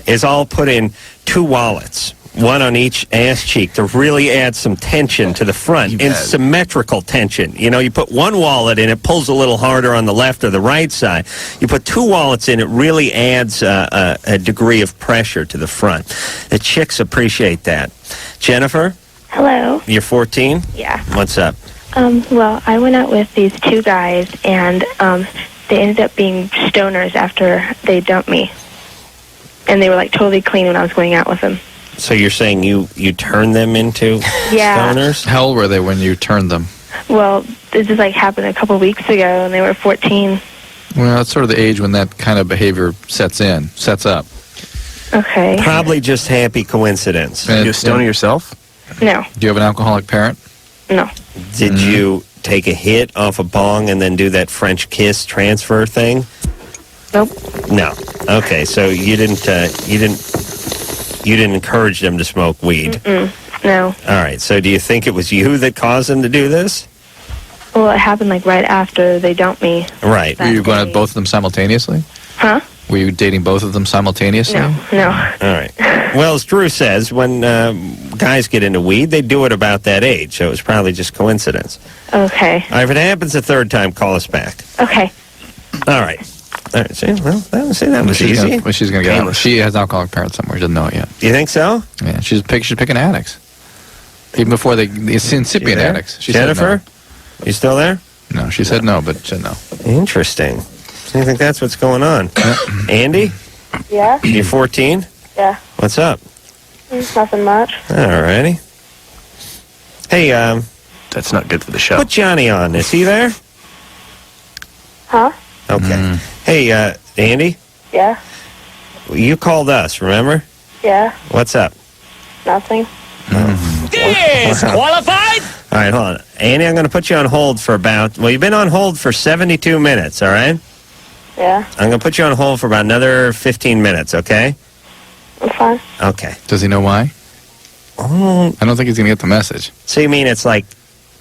is I'll put in 2 wallets, one on each ass cheek, to really add some tension to the front, and symmetrical tension. You put one wallet in, it pulls a little harder on the left or the right side. You put 2 wallets in, it really adds a degree of pressure to the front. The chicks appreciate that. Jennifer? Hello. You're 14? Yeah. What's up? Well, I went out with these 2 guys, and they ended up being stoners after they dumped me. And they were, like, totally clean when I was going out with them. So you're saying you turned them into Yeah. stoners? How old were they when you turned them? Well, this just, like, happened a couple weeks ago, and they were 14. Well, that's sort of the age when that kind of behavior sets up. Okay. Probably just happy coincidence. And- You a stoner yourself? No. Do you have an alcoholic parent? No. Did you take a hit off a bong and then do that French kiss transfer thing? Nope. No. Okay, so you didn't encourage them to smoke weed. No. All right. So do you think it was you that caused them to do this? Well, it happened, like, right after they dumped me. Right. Were you going at both of them simultaneously? Huh? Were you dating both of them simultaneously? No. All right. Well, as Drew says, when guys get into weed, they do it about that age. So it was probably just coincidence. Okay. All right, if it happens a third time, call us back. Okay. All right. All right. See, well, that was easy. She's going to get out. She has an alcoholic parent somewhere. She doesn't know it yet. You think so? Yeah, she's picking addicts. Even before it's incipient addicts. She Jennifer? Said You still there? no. No, she said no, but said no. Interesting. So you think that's what's going on? Andy? Yeah? You're 14? Yeah. What's up? Nothing much. All righty. Hey, That's not good for the show. put Johnny on. Is he there? Huh? Okay. Hey, Andy? Yeah? You called us, remember? Yeah? What's up? Nothing. Disqualified? All right, hold on. Andy, I'm going to put you on hold for you've been on hold for 72 minutes, all right? Yeah? I'm going to put you on hold for about another 15 minutes, okay? I'm fine. Okay. Does he know why? Oh. I don't think he's going to get the message. So you mean it's like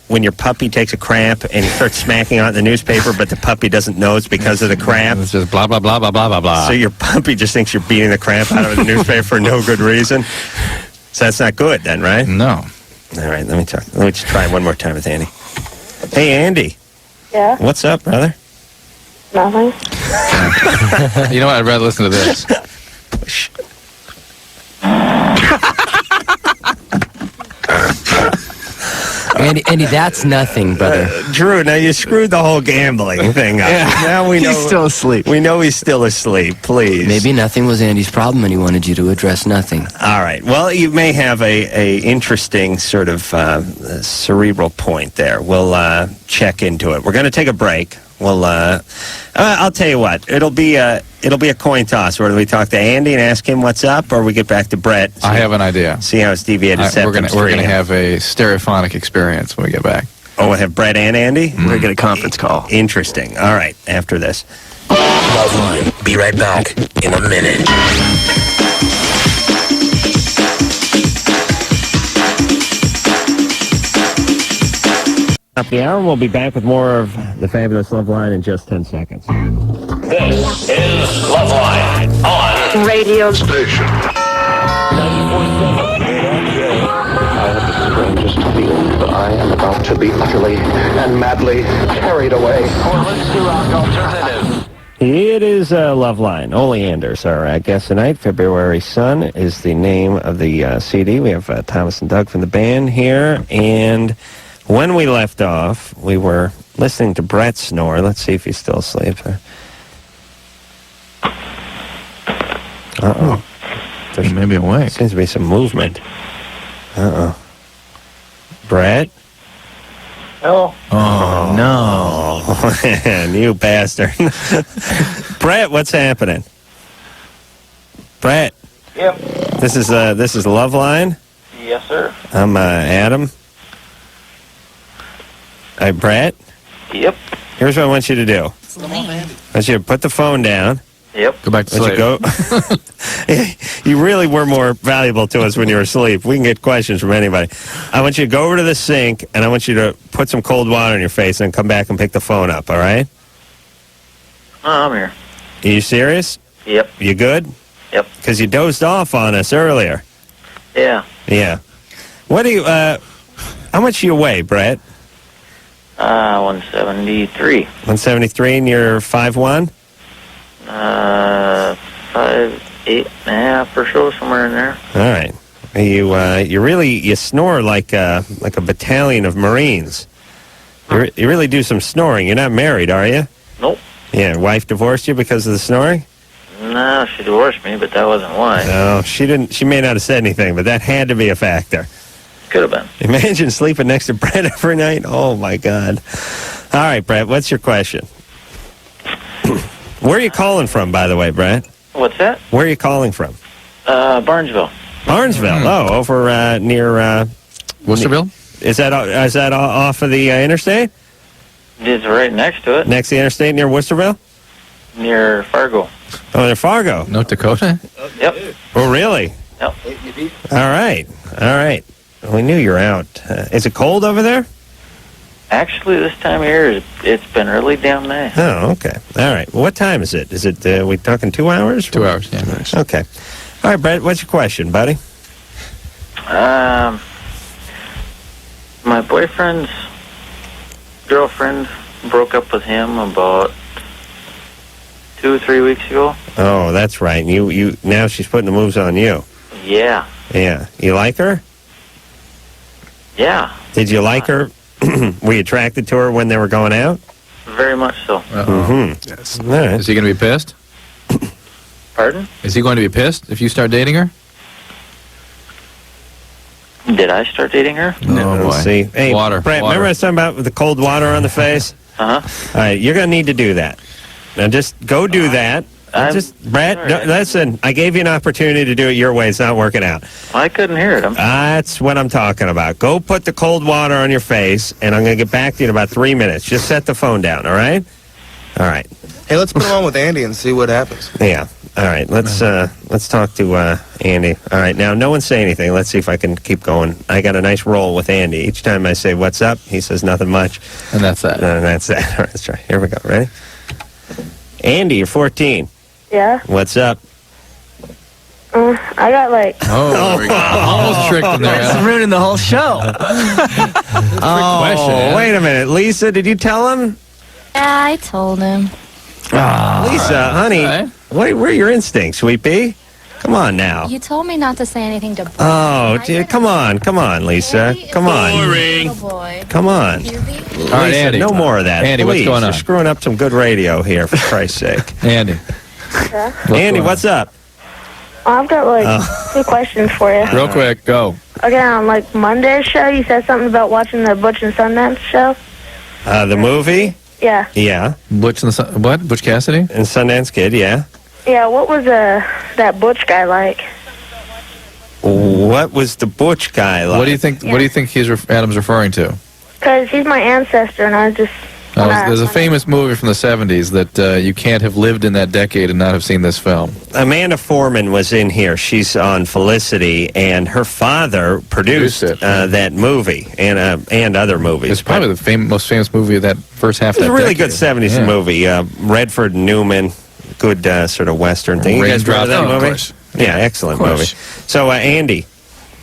when your puppy takes a crap and you start smacking on the newspaper, but the puppy doesn't know it's because of the crap? It's just blah, blah, blah, blah, blah, blah, blah. So your puppy just thinks you're beating the crap out of the newspaper for no good reason? So that's not good then, right? No. All right, let me just try one more time with Andy. Hey, Andy. Yeah? What's up, brother? Nothing. You know what? I'd rather listen to this. Andy, that's nothing, brother. Drew, now you screwed the whole gambling thing up. Yeah. Now we know He's still asleep. We know he's still asleep. Please. Maybe nothing was Andy's problem and he wanted you to address nothing. All right. Well, you may have a interesting sort of cerebral point there. We'll check into it. We're going to take a break. Well, I'll tell you what. It'll be a coin toss. Whether we talk to Andy and ask him what's up, or we get back to Brett. I have an idea. See how it's deviated. We're gonna have a stereophonic experience when we get back. Oh, we'll have Brett and Andy? We're going to get a conference call. Interesting. All right, after this. Loveline. Be right back in a minute. Up the hour, and we'll be back with more of the fabulous Loveline in just 10 seconds. This is Loveline on Radio station. I have the strangest feeling that I am about to be utterly and madly carried away. Rock Alternative. It is Loveline. Oleander, our guest tonight. February Sun is the name of the CD. We have Thomas and Doug from the band here, and when we left off, we were listening to Brett snore. Let's see if he's still asleep. Uh-oh. There's maybe awake. Seems to be some movement. Uh-oh. Brett? Oh. Oh, no. Oh, man, you bastard. Brett, what's happening? Brett? Yep. This is Loveline? Yes, sir. I'm Adam. Hey, Brett? Yep. Here's what I want you to do. I want you to put the phone down. Yep. Go back to Let you sleep. go. You really were more valuable to us when you were asleep. We can get questions from anybody. I want you to go over to the sink, and I want you to put some cold water in your face and come back and pick the phone up, all right? Oh, I'm here. Are you serious? Yep. You good? Yep. Because you dozed off on us earlier. Yeah. Yeah. What do you, how much do you weigh, Brett? 173. 173, and you're 5'1"? 5'8.5" or so, somewhere in there. All right. You snore like a battalion of Marines. You really do some snoring. You're not married, are you? Nope. Yeah, wife divorced you because of the snoring? No, she divorced me, but that wasn't why. No, she didn't. She may not have said anything, but that had to be a factor. Could have been. Imagine sleeping next to Brett every night. Oh, my God. All right, Brett, what's your question? Where are you calling from, by the way, Brett? What's that? Where are you calling from? Barnesville. Barnesville. Oh, over near... Worcesterville? Is that off of the interstate? It's right next to it. Next to the interstate near Worcesterville? Near Fargo. Oh, near Fargo. North Dakota? Yep. Oh, really? Yep. All right. All right. We knew you were out. Is it cold over there? Actually, this time of year, it's been really damn nice. Oh, okay. All right. Well, what time is it? Is it, we talking 2 hours? 2 hours, yeah. Nice. Okay. All right, Brett, what's your question, buddy? My boyfriend's girlfriend broke up with him about 2 or 3 weeks ago. Oh, that's right. And you now she's putting the moves on you. Yeah. Yeah. You like her? Yeah. Did you like her? Were you attracted to her when they were going out? Very much so. Mm-hmm. Yes. All right. Is he going to be pissed? Pardon? Is he going to be pissed if you start dating her? Did I start dating her? No, boy. See. Hey, Water. Brett, Water. remember I was talking about the cold water on the face? Uh-huh. All right, you're going to need to do that. Now, just go do that. Brett, all right. listen, I gave you an opportunity to do it your way. It's not working out. I couldn't hear it. That's what I'm talking about. Go put the cold water on your face, and I'm going to get back to you in about 3 minutes. Just set the phone down, all right? All right. Hey, let's put him on with Andy and see what happens. Yeah. All right, let's talk to Andy. All right, now no one say anything. Let's see if I can keep going. I got a nice roll with Andy. Each time I say "What's up," he says nothing much, and that's that. And that's that. All right, let's try. Here we go. Ready? Andy, you're 14. Yeah. What's up? I got like. Oh, there we go. Almost tricked him there. It's ruining the whole show. question. Wait a minute, Lisa. Did you tell him? Yeah, I told him. Lisa, honey, where are your instincts, Sweet Pea? Come on now. You told me not to say anything to. Oh, dear, come on, Lisa. Come on. Boy. Come on. All right, Lisa, Andy. no more of that. Andy, Please. what's going on? You're screwing up some good radio here, for Christ's sake. Andy. Andy, what's up? I've got like 2 questions for you. Real quick, go. Okay, on like Monday's show, you said something about watching the Butch and Sundance show. The movie? Yeah. Yeah. Butch Cassidy? And Sundance Kid, yeah. Yeah, what was that Butch guy like? What was the Butch guy like? What do you think? What do you think Adam's referring to? Because he's my ancestor, and I was just. There's a famous movie from the 70s that you can't have lived in that decade and not have seen this film. Amanda Foreman was in here. She's on Felicity, and her father produced that movie and other movies. It's probably the most famous movie of that first half of that It's a really decade. good 70s movie. Redford and Newman, good sort of Western thing. You guys remember that Raindrops, movie? of course. Yeah, excellent Of course. movie. So, Andy,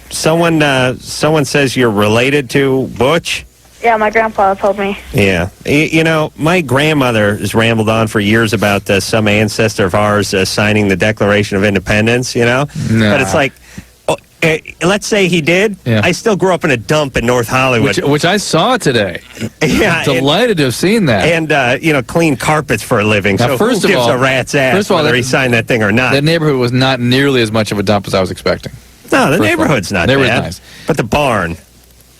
someone says you're related to Butch? Yeah, my grandpa told me. Yeah. You know, my grandmother has rambled on for years about some ancestor of ours signing the Declaration of Independence, you know? Nah. But it's like, let's say he did. Yeah. I still grew up in a dump in North Hollywood. Which I saw today. Yeah, Delighted to have seen that. And, clean carpets for a living. Now, So first who of gives all- a rat's ass first of all, whether he signed that thing or not? That neighborhood was not nearly as much of a dump as I was expecting. No, the First of all, neighborhood's not neighborhood's bad. nice. But the barn.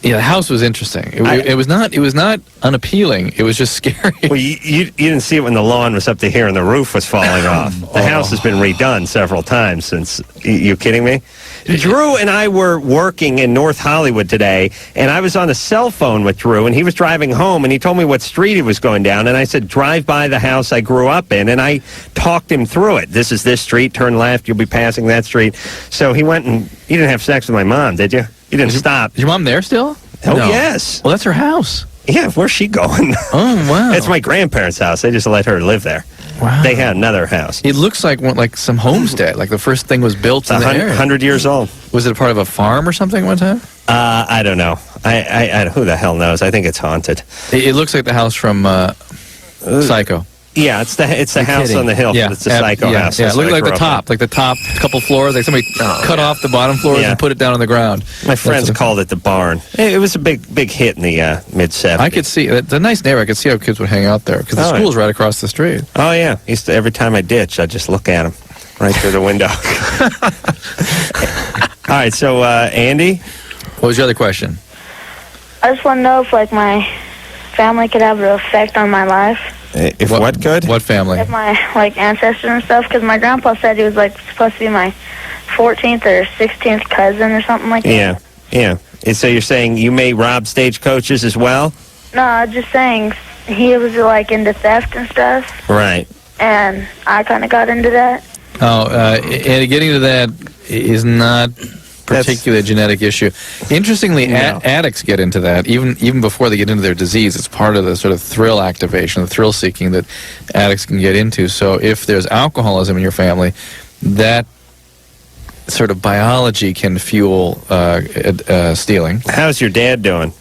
Yeah, the house was interesting. It was not unappealing. It was just scary. Well, you didn't see it when the lawn was up to here and the roof was falling off. The house has been redone several times since. You kidding me? Drew and I were working in North Hollywood today, and I was on a cell phone with Drew, and he was driving home, and he told me what street he was going down, and I said, drive by the house I grew up in, and I talked him through it. This is this street, turn left, you'll be passing that street. So he went and, you didn't have sex with my mom, did you? You didn't stop. Is your mom there still? Oh, No. yes. Well, that's her house. Yeah, where's she going? Oh, wow. It's my grandparents' house. They just let her live there. Wow. They had another house. It looks like some homestead. Like the first thing was built in the area. 100 years old. Was it a part of a farm or something one time? I don't know. I who the hell knows? I think it's haunted. It looks like the house from Psycho. Yeah, it's the house kidding. on the hill. Yeah, But it's a Psycho house. Yeah, That's look what I like the grew up top, like the top couple floors. Like somebody cut off the bottom floors Yeah. and put it down on the ground. in. My friends called it the barn. It was a big hit in the mid-70s. I could see it's a nice neighborhood. I could see how kids would hang out there because the Oh, school's right across the street. Oh, yeah. Every time I ditch, I just look at them right through the window. All right, so, Andy? What was your other question? I just want to know if like my family could have an effect on my life. If what good? What family? If my like ancestors and stuff, because my grandpa said he was like supposed to be my 14th or 16th cousin or something like that. Yeah. And so you're saying you may rob stagecoaches as well? No, I'm just saying he was like into theft and stuff, Right. and I kind of got into that. Oh, and getting to that is not particularly a genetic issue. Interestingly, addicts get into that even before they get into their disease. It's part of the sort of thrill activation, the thrill seeking that addicts can get into. So if there's alcoholism in your family, that sort of biology can fuel stealing. How's your dad doing?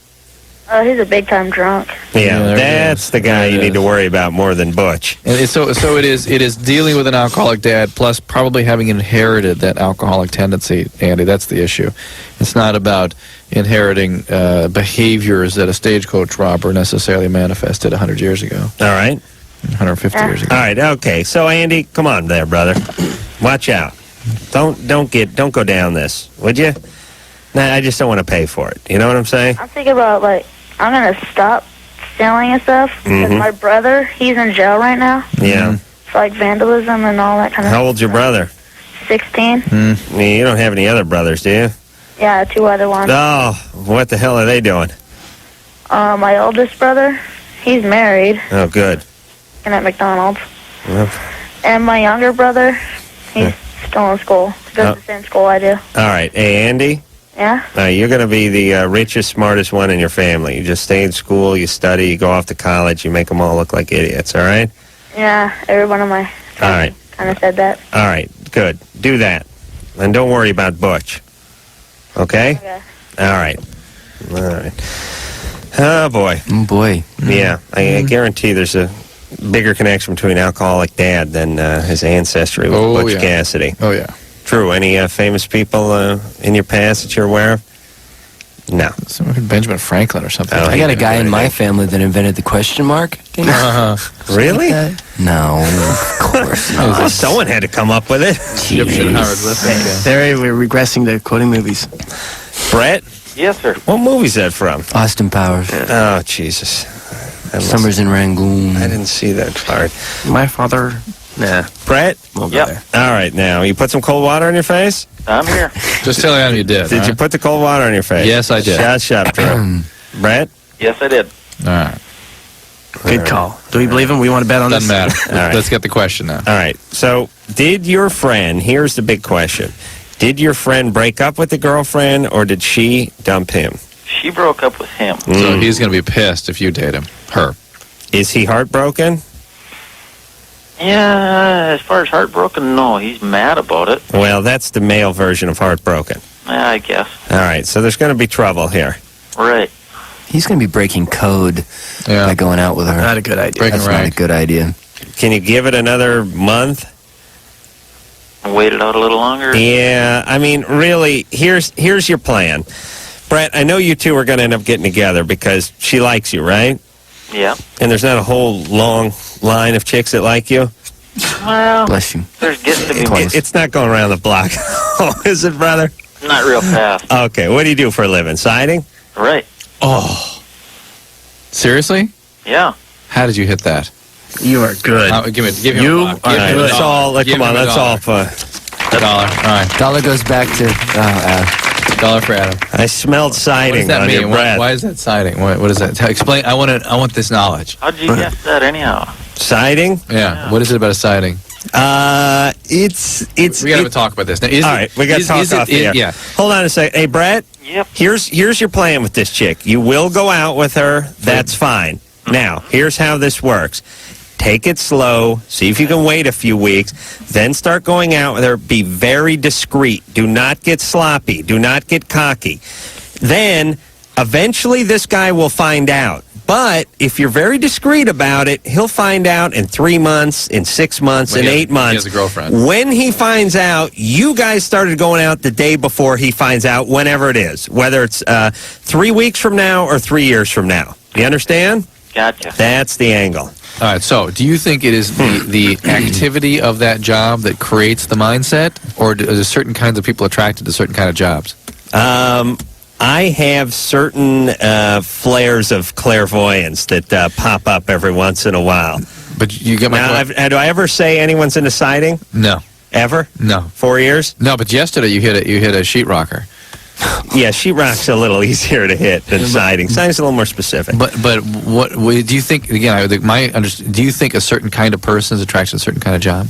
He's a big time drunk. Yeah, there it that's is. the guy There it you need is. to worry about more than Butch. And so it is dealing with an alcoholic dad, plus probably having inherited that alcoholic tendency, Andy. That's the issue. It's not about inheriting behaviors that a stagecoach robber necessarily manifested 100 years ago. All right. 150 years ago. All right, okay. So, Andy, come on there, brother. Watch out. Don't go down this, would you? Nah, I just don't want to pay for it. You know what I'm saying? I'm thinking about like I'm gonna stop stealing and stuff because Mhm. my brother, he's in jail right now Yeah. for like vandalism and all that kind of How old's your brother? 16. You don't have any other brothers, do you? Yeah, 2 other ones. Oh, what the hell are they doing? My oldest brother, he's married Oh, good. and at McDonald's. Well, And my younger brother, He's still in school. He goes to the same school I do. All right. Hey, Andy? Yeah? You're going to be the richest, smartest one in your family. You just stay in school, you study, you go off to college, you make them all look like idiots, all right? Yeah, every one of my All right. kind of said that. All right. Good. Do that. And don't worry about Butch. Okay? Okay. All right. All right. Oh, boy. Oh, boy. Yeah. I guarantee there's a bigger connection between alcoholic dad than his ancestry with Butch Cassidy. Oh, yeah. True. Any famous people in your past that you're aware of? No. Benjamin Franklin or something. I got a guy in my family that invented the question mark. Really? No, of course not. Someone had to come up with it. There, we're regressing to quoting movies. Brett? Yes, sir. What movie's that from? Austin Powers. Oh, Jesus. Summers in Rangoon. I didn't see that part. My father. Nah. Brett? Yep. All right, now, you put some cold water on your face? I'm here. Just tell him you did. Did you put the cold water on your face? Yes, I did. Shut up, Drew. Brett? Yes, I did. All right. Good call. Do we believe him? We want to bet on Doesn't this? matter. All right. Let's get the question now. All right. So, did your friend, here's the big question, did your friend break up with the girlfriend or did she dump him? She broke up with him. So he's going to be pissed if you date him. Her. Is he heartbroken? Yeah, as far as heartbroken, no. He's mad about it. Well, that's the male version of heartbroken. Yeah, I guess. All right. So, there's going to be trouble here. Right. He's going to be breaking code by going out with her. Not a good idea. That's not a good idea. Can you give it another month? Wait it out a little longer? Yeah, I mean, really, here's your plan. Brett, I know you two are going to end up getting together because she likes you, right? Yeah. And there's not a whole long line of chicks that like you? Well, bless you. There's getting to be It's not going around the block. Oh, is it, brother? not real fast. Okay, what do you do for a living? Siding? Right. Oh. Seriously? Yeah. How did you hit that? You are good. Give him You a buck. are Give him good. a Let's dollar. all, Give come him on, a let's dollar. all, $1. All right. Dollar goes back to $1 for Adam. I smelled What does siding that on mean? your breath. Why is that siding? What is that? Explain. I want this knowledge. How'd you guess that anyhow? Siding? Yeah. What is it about a siding? It's We got to talk about this. Now, all right, we got to talk off the air. Yeah. Hold on a second. Hey, Brett? Yep. Here's your plan with this chick. You will go out with her. That's fine. Now, here's how this works. Take it slow. See if you can wait a few weeks. Then start going out with her. Be very discreet. Do not get sloppy. Do not get cocky. Then, eventually, this guy will find out. But if you're very discreet about it, he'll find out in 3 months, in 6 months, When in he has- 8 months. he has a girlfriend. When he finds out, you guys started going out the day before he finds out, whenever it is. Whether it's 3 weeks from now or 3 years from now. You understand? Gotcha. That's the angle. All right. So, do you think it is the activity of that job that creates the mindset, or are there certain kinds of people attracted to certain kind of jobs? I have certain flares of clairvoyance that pop up every once in a while. But you get my Now, do I ever say anyone's into siding? No. Ever? No. 4 years? No, but yesterday you hit a sheetrocker. Yeah, sheetrock's a little easier to hit than siding. Siding's a little more specific. But what do you think? Again, do you think a certain kind of person is attracted to a certain kind of job,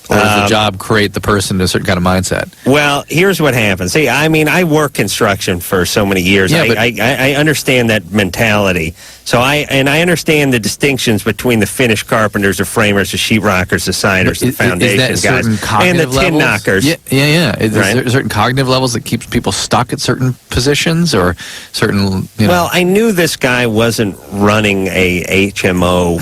or does the job create the person to a certain kind of mindset? Well, here's what happens. See, I mean, I work construction for so many years. Yeah, but- I understand that mentality. So I understand the distinctions between the finished carpenters, the framers, the sheetrockers, the siders, the foundation is that guys, certain and the cognitive tin levels? knockers. Yeah. Is Right. there certain cognitive levels that keeps people stuck at certain positions, or certain? You know, Well, I knew this guy wasn't running a HMO,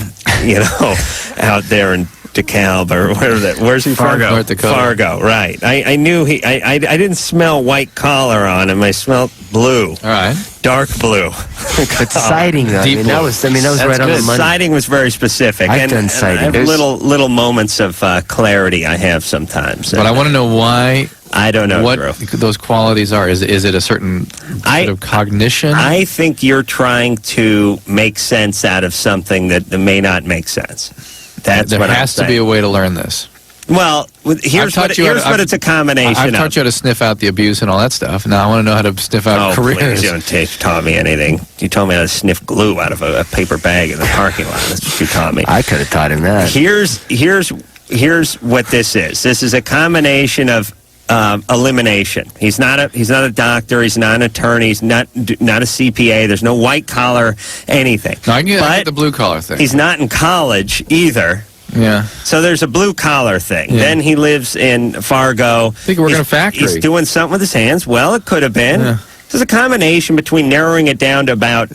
out there in DeKalb or where's he Fargo. from? North Dakota. Fargo, right. I knew I didn't smell white collar on him. I smelled blue. All right. Dark blue. But siding, though, Deep that was That's right on good. the money. Siding was very specific. I've done siding. I have There's- little moments of clarity I have sometimes. But I want to know why. I don't know, what Drew. those qualities are. Is it a certain sort of cognition? I think you're trying to make sense out of something that may not make sense. That's there what I'm has to saying. be a way to learn this. Well, here's what it's a combination I've of. taught you how to sniff out the abuse and all that stuff. Now I want to know how to sniff out Please, careers. you don't taught me anything. You told me how to sniff glue out of a paper bag in the parking lot. That's what you taught me. I could have taught him that. Here's here's what this is. This is a combination of elimination. He's not a doctor. He's not an attorney. He's not a CPA. There's no white collar anything. No, I get the blue collar thing. He's not in college either. Yeah. So there's a blue collar thing. Yeah. Then he lives in Fargo. I think working in a factory. He's doing something with his hands. Well, it could have been. Yeah. This is a combination between narrowing it down to about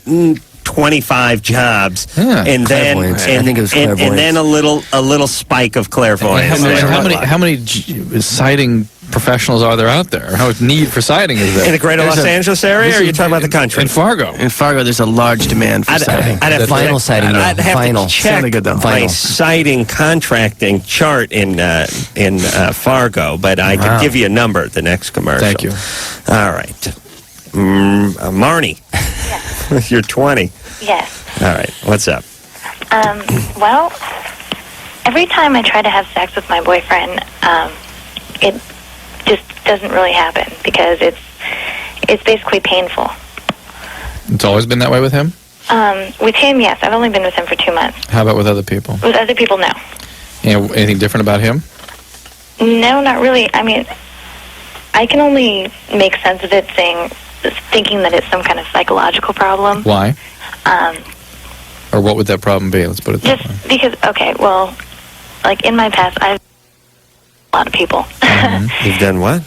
25 jobs, and then I think it was clairvoyance. and then a little spike of clairvoyance. How many sighting professionals are there out there? How much need for sighting is there? In the greater Los Angeles area, or are you talking about the country? In Fargo. In Fargo, there's a large demand for sighting. I'd have Final sighting. I'd have Final. to check Sounded good, though. my Final. sighting contracting chart in Fargo, but I could give you a number at the next commercial. Thank you. All right. Marnie. Yes. You're 20. Yes. All right. What's up? Well, every time I try to have sex with my boyfriend, it just doesn't really happen because it's basically painful. It's always been that way with him? With him, yes. I've only been with him for 2 months. How about with other people? With other people, no. Anything different about him? No, not really. I mean, I can only make sense of it thinking that it's some kind of psychological problem. Why? Or what would that problem be? Let's put it that way. Just because, okay, well, like in my past, I've a lot of people. You've done what?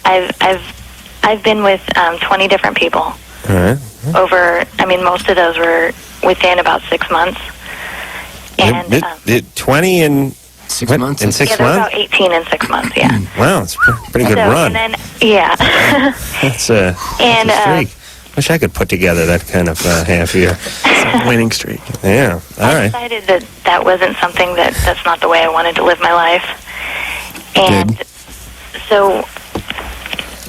I've been with 20 different people. All right. Over, I mean, most of those were within about 6 months. And 20 in 6 months? In 6 yeah, they're months? about 18 in 6 months, yeah. Wow, it's a pretty good So, run. And then, yeah. That's a streak. Wish I could put together that kind of half year. Winning streak. Yeah, all I right. decided that wasn't something that's not the way I wanted to live my life. And so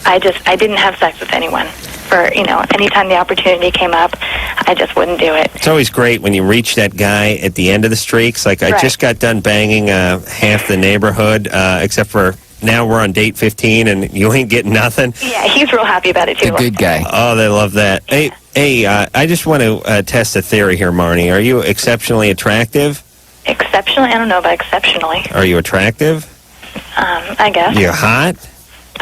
I didn't have sex with anyone. For, anytime the opportunity came up, I just wouldn't do it. It's always great when you reach that guy at the end of the streaks. Like, I just got done banging half the neighborhood, except for now we're on date 15 and you ain't getting nothing. Yeah, he's real happy about it, too. The good guy. Oh, they love that. Hey, I just want to test a theory here, Marnie. Are you exceptionally attractive? Exceptionally? I don't know about exceptionally. Are you attractive? I guess. You're hot?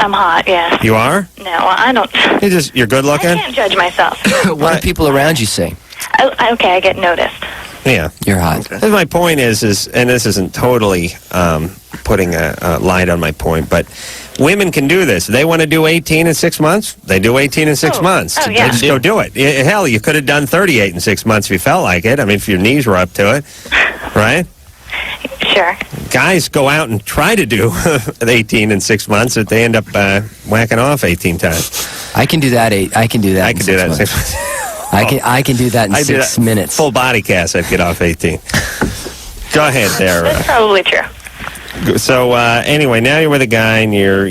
I'm hot, yeah. You are? No, I don't. You're good looking? I can't judge myself. What do people around you say? Okay, I get noticed. Yeah. You're hot. My point is, and this isn't totally putting a light on my point, but women can do this. They want to do 18 in 6 months, they do 18 in 6 months. Oh, yeah. They just go do it. Hell, you could have done 38 in 6 months if you felt like it. I mean, if your knees were up to it, right? Sure. Guys go out and try to do 18 in 6 months, but they end up whacking off 18 times. I can do that. I can do that. I can do that in 6 months. I can do that in 6 minutes. Full body cast, I'd get off 18. Go ahead there. That's probably true. So anyway, now you're with a guy and you're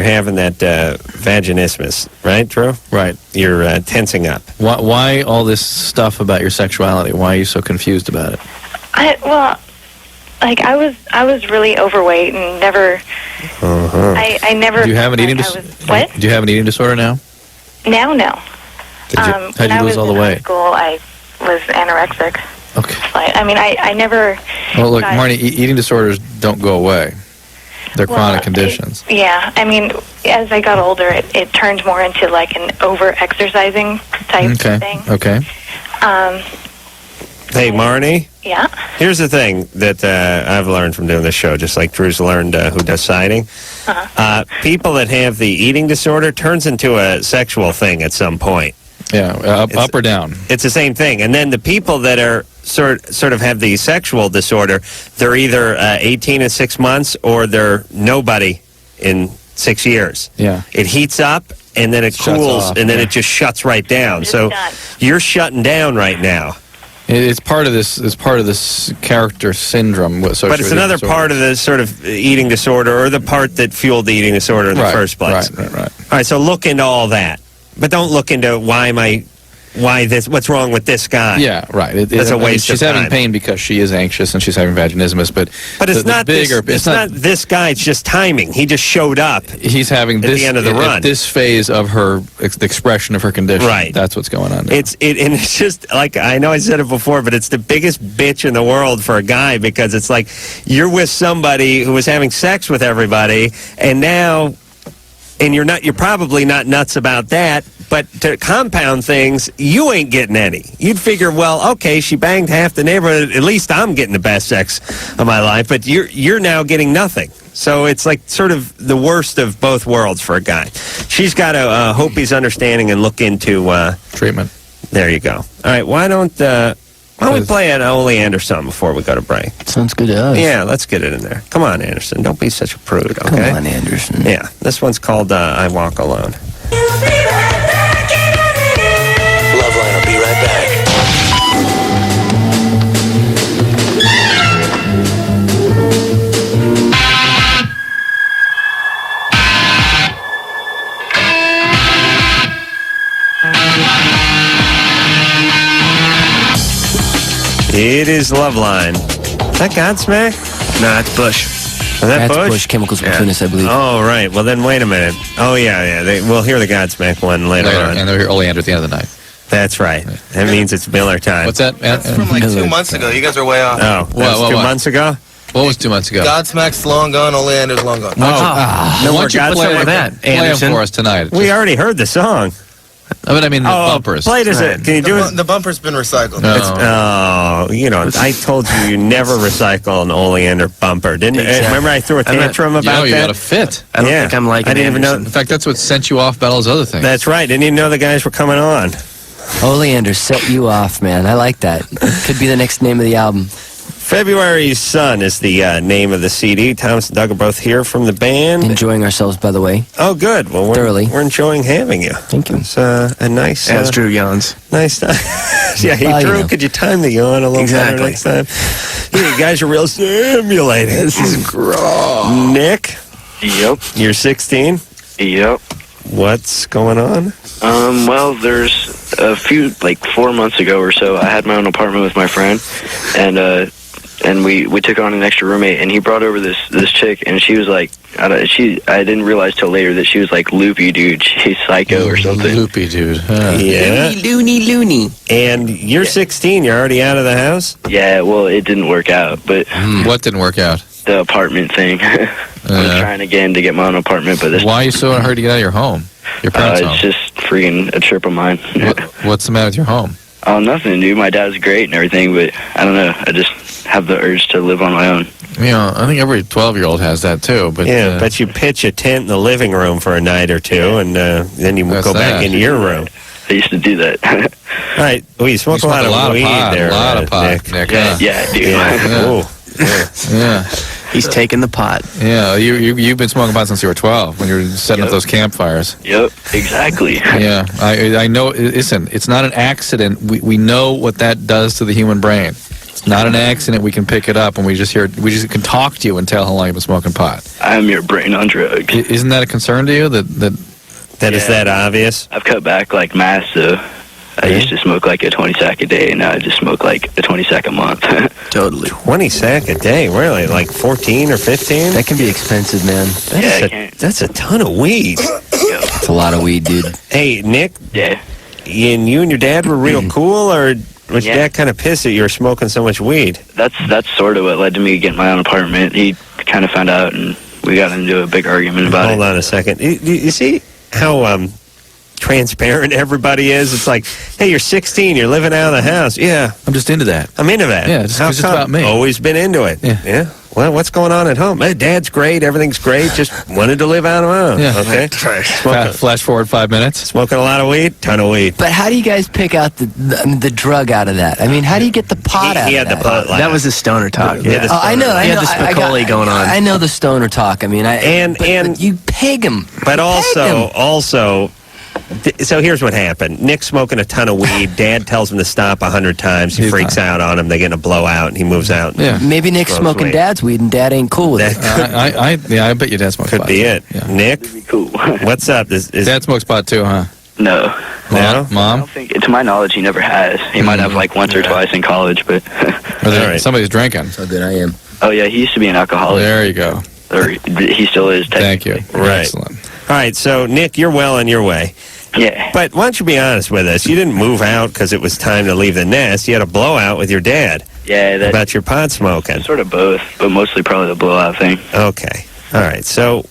having that vaginismus, right, Drew? Right. You're tensing up. Why all this stuff about your sexuality? Why are you so confused about it? I was really overweight and never. I never. Do you have an eating disorder? What? Do you have an eating disorder now? Now, no. How'd you lose all the weight? In school, I was anorexic. Okay. I never. Well, look, Marnie, eating disorders don't go away. They're chronic conditions. Yeah, I mean, as I got older, it turned more into like an over-exercising type thing. Okay. Hey, Marnie? Yeah? Here's the thing that I've learned from doing this show, just like Drew's learned who does sighting. People that have the eating disorder turns into a sexual thing at some point. Yeah, up or down. It's the same thing. And then the people that are sort of have the sexual disorder, they're either 18 in 6 months or they're nobody in 6 years. Yeah. It heats up and then it cools and then it just shuts right down. So you're shutting down right now. It's part of this. It's part of this character syndrome. But it's another part of the sort of eating disorder, or the part that fueled the eating disorder in the first place. Right. All right. So look into all that, but don't look into why am I what's wrong with this guy. Yeah, right. That's a waste she's of having time. pain because she is anxious and she's having vaginismus, but it's the not bigger. it's not this guy. It's just timing. He just showed up. He's having at this, the end of the run. at this phase of her the expression of her condition. Right. That's what's going on now. And it's just like, I know I said it before, but it's the biggest bitch in the world for a guy, because it's like you're with somebody who was having sex with everybody, and now. And you're probably not nuts about that, but to compound things, you ain't getting any. You'd figure, well, okay, she banged half the neighborhood. At least I'm getting the best sex of my life, but you're now getting nothing. So it's like sort of the worst of both worlds for a guy. She's got to hope he's understanding and look into treatment. There you go. All right, why don't we play an Oleander song before we go to break? Sounds good to us. Yeah, let's get it in there. Come on, Anderson. Don't be such a prude, okay? Come on, Anderson. Yeah, this one's called I Walk Alone. Loveline will be right back. It is Loveline. Is that Godsmack? No, that's Bush. Is that That's Bush? Bush Chemicals Between Us, I believe. Oh, right. Well, then wait a minute. Oh, yeah. We'll hear the Godsmack one later on. And they'll hear Oleander at the end of the night. That's right. That means it's Miller time. What's that? That's from like 2 months ago. You guys are way off. Oh, that was 2 months ago? What was 2 months ago? Godsmack's long gone. Oleander's long gone. No Why more don't you Godsmack. play them for us tonight? We already heard the song. I mean the bumpers. Play it. Can you do it? The bumper's been recycled. I told you never recycle an Oleander bumper. Didn't remember I threw a tantrum about that? You got a fit. I don't think I'm like I didn't even know. In fact, that's what sent you off about all those other things. That's right. Didn't even know the guys were coming on. Oleander set you off, man. I like that. Could be the next name of the album. February's Sun is the name of the CD. Thomas and Doug are both here from the band. Enjoying ourselves, by the way. Oh, good. Well, we're enjoying having you. Thank you. It's a nice... As Drew yawns. Nice time. Yeah, hey, Drew, could you time the yawn a little better next time? Yeah, you guys are real stimulating. This is gross. Nick? Yep. You're 16? Yep. What's going on? Well, there's a few, like 4 months ago or so, I had my own apartment with my friend, and we took on an extra roommate, and he brought over this chick, and she was like, I didn't realize till later that she was like loopy dude. She's psycho or something. Loopy dude. Yeah. Loony. And you're 16. You're already out of the house? Yeah, well, it didn't work out, but... What didn't work out? The apartment thing. I was trying again to get my own apartment, but this... Why are you so in a hurry to get out of your home? Your parents' home? It's just freaking a trip of mine. What's the matter with your home? Oh, nothing, dude. My dad's great and everything, but I don't know. I just have the urge to live on my own. You know, I think every 12-year-old has that too. But but you pitch a tent in the living room for a night or two, and then you go back into your room. I used to do that. All right. Well, you smoke a lot of weed there, a lot of pot, Nick. Yeah, dude. Yeah. He's taking the pot. Yeah, you've been smoking pot since you were 12 when you were setting up those campfires. Yep, exactly. Yeah, I know. Listen, it's not an accident. We know what that does to the human brain. It's not an accident. We can pick it up, and we just can talk to you and tell how long you've been smoking pot. I'm your brain on drugs. Isn't that a concern to you? That is that obvious? I've cut back like mass, so I used to smoke like a 20 sack a day, and now I just smoke like a 20 sack a month. Totally. 20 sack a day? Really? Like 14 or 15? That can be expensive, man. That's a ton of weed. That's a lot of weed, dude. Hey, Nick? Yeah? And you and your dad were real cool, or was your dad kind of pissed that you were smoking so much weed? That's sort of what led to me getting my own apartment. He kind of found out, and we got into a big argument about it. Hold on a second. You see how transparent everybody is? It's like, hey, you're 16, you're living out of the house. Yeah. I'm just into that. I'm into that. Yeah, just how 'cause it's come? about me. Always been into it. Yeah. Well, what's going on at home? Hey, Dad's great. Everything's great. Just wanted to live out of my own. Yeah. Okay. Flash forward 5 minutes. Smoking a lot of weed? Ton of weed. But how do you guys pick out the drug out of that? I mean, how do you get the pot out He of had that? the pot. That was the stoner talk. Yeah. I know. He had the Spicoli going on. I know the stoner talk. I mean, but you peg him. But also, so here's what happened. Nick's smoking a ton of weed. Dad tells him to stop 100 times. He freaks out on him. They get in a blowout, and he moves out. Yeah. Maybe Nick's smoking weed. Dad's weed, and Dad ain't cool with it. I bet your dad smokes pot. Could be it. Yeah. Nick, Cool. what's up? Is Dad smokes pot too, huh? No. No? Mom? To my knowledge, he never has. He might have like once or twice in college, but somebody's drinking. So good I am. oh yeah, he used to be an alcoholic. There you go. Or he still is. Thank you. Right. Excellent. All right, so, Nick, you're well on your way. Yeah. But why don't you be honest with us? You didn't move out because it was time to leave the nest. You had a blowout with your dad. Yeah, that's about your pot smoking. sort of both, but mostly probably the blowout thing. Okay. All right. So,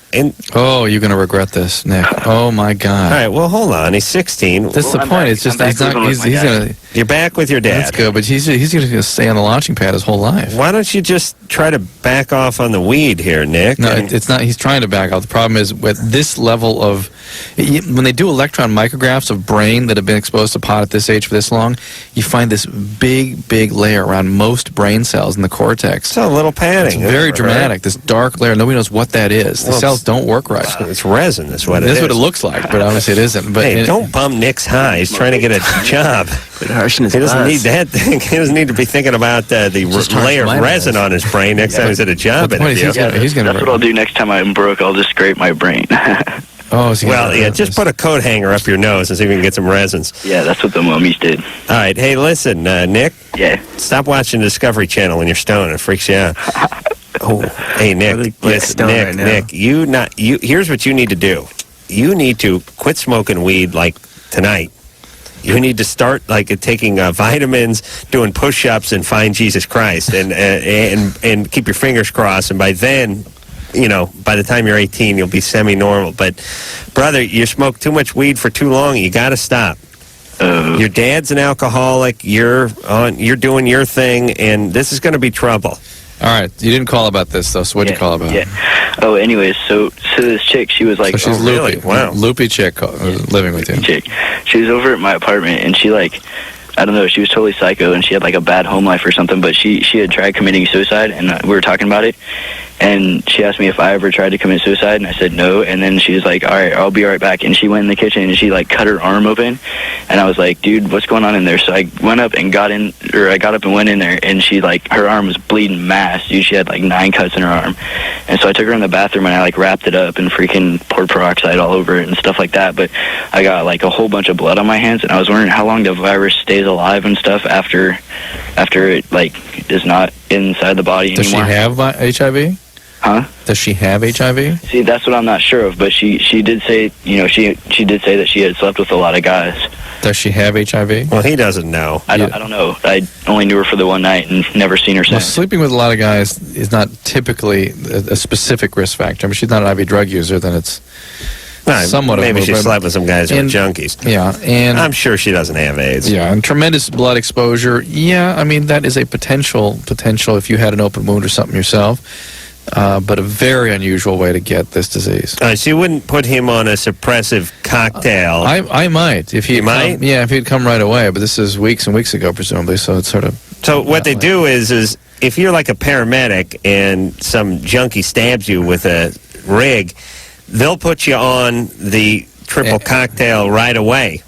oh, you're going to regret this, Nick. Oh my God. All right. Well, hold on. He's 16. That's the point. It's just he's not. He's going to. You're back with your dad. That's good, but he's going to stay on the launching pad his whole life. Why don't you just try to back off on the weed here, Nick? No, it's not. He's trying to back off. The problem is with this level of when they do electron micrographs of brain that have been exposed to pot at this age for this long, you find this big layer around most brain cells in the cortex. It's a little padding. It's very right? dramatic. This dark layer. Nobody knows what that is. The cells don't work right. It's resin. That's what it is. That's what it looks like, but obviously it isn't. But hey, don't bump Nick's high. He's trying to get a job. He doesn't need that thing. He doesn't need to be thinking about the layer of resin on his brain next time he's at a job interview. That's what I'll do next time I'm broke. I'll just scrape my brain. Oh, well, yeah, just put a coat hanger up your nose and see if we can get some resins. Yeah, that's what the mummies did. All right. Hey, listen, Nick. Yeah. Stop watching the Discovery Channel when you're stoned. It freaks you out. Oh, hey, Nick. Listen, Nick. Here's what you need to do. You need to quit smoking weed like tonight. You need to start like taking vitamins, doing push-ups, and find Jesus Christ, and keep your fingers crossed. And by then, by the time you're 18, you'll be semi-normal. But, brother, you smoke too much weed for too long. You got to stop. Your dad's an alcoholic. You're doing your thing, and this is going to be trouble. All right, you didn't call about this though. So what'd you call about? Yeah. Oh, anyways, so this chick, she was like, so she's loopy. Wow, loopy chick living with you. Chick, she was over at my apartment, and she I don't know, she was totally psycho, and she had like a bad home life or something. But she had tried committing suicide, and we were talking about it. And she asked me if I ever tried to commit suicide, and I said no. And then she was like, all right, I'll be right back. And she went in the kitchen, and she cut her arm open. And I was like, dude, what's going on in there? So I went up and got up and went in there, and she her arm was bleeding mass. Dude, she had 9 cuts in her arm. And so I took her in the bathroom, and I wrapped it up and freaking poured peroxide all over it and stuff like that. But I got a whole bunch of blood on my hands, and I was wondering how long the virus stays alive and stuff after it is not inside the body anymore. Does she have HIV? Huh? Does she have HIV? See, that's what I'm not sure of, but she did say, she did say that she had slept with a lot of guys. Does she have HIV? Well, he doesn't know. I don't know. I only knew her for the one night and never seen her since. Well, sleeping with a lot of guys is not typically a specific risk factor. I mean, she's not an IV drug user, then it's somewhat maybe of a she slept with some guys who are junkies. Yeah, and I'm sure she doesn't have AIDS. Yeah, and tremendous blood exposure. Yeah, I mean, that is a potential if you had an open wound or something yourself. But a very unusual way to get this disease. So you wouldn't put him on a suppressive cocktail? I might. If he might? If he'd come right away. But this is weeks and weeks ago, presumably, so it's sort of... So what they do is if you're like a paramedic and some junkie stabs you with a rig, they'll put you on the triple cocktail right away.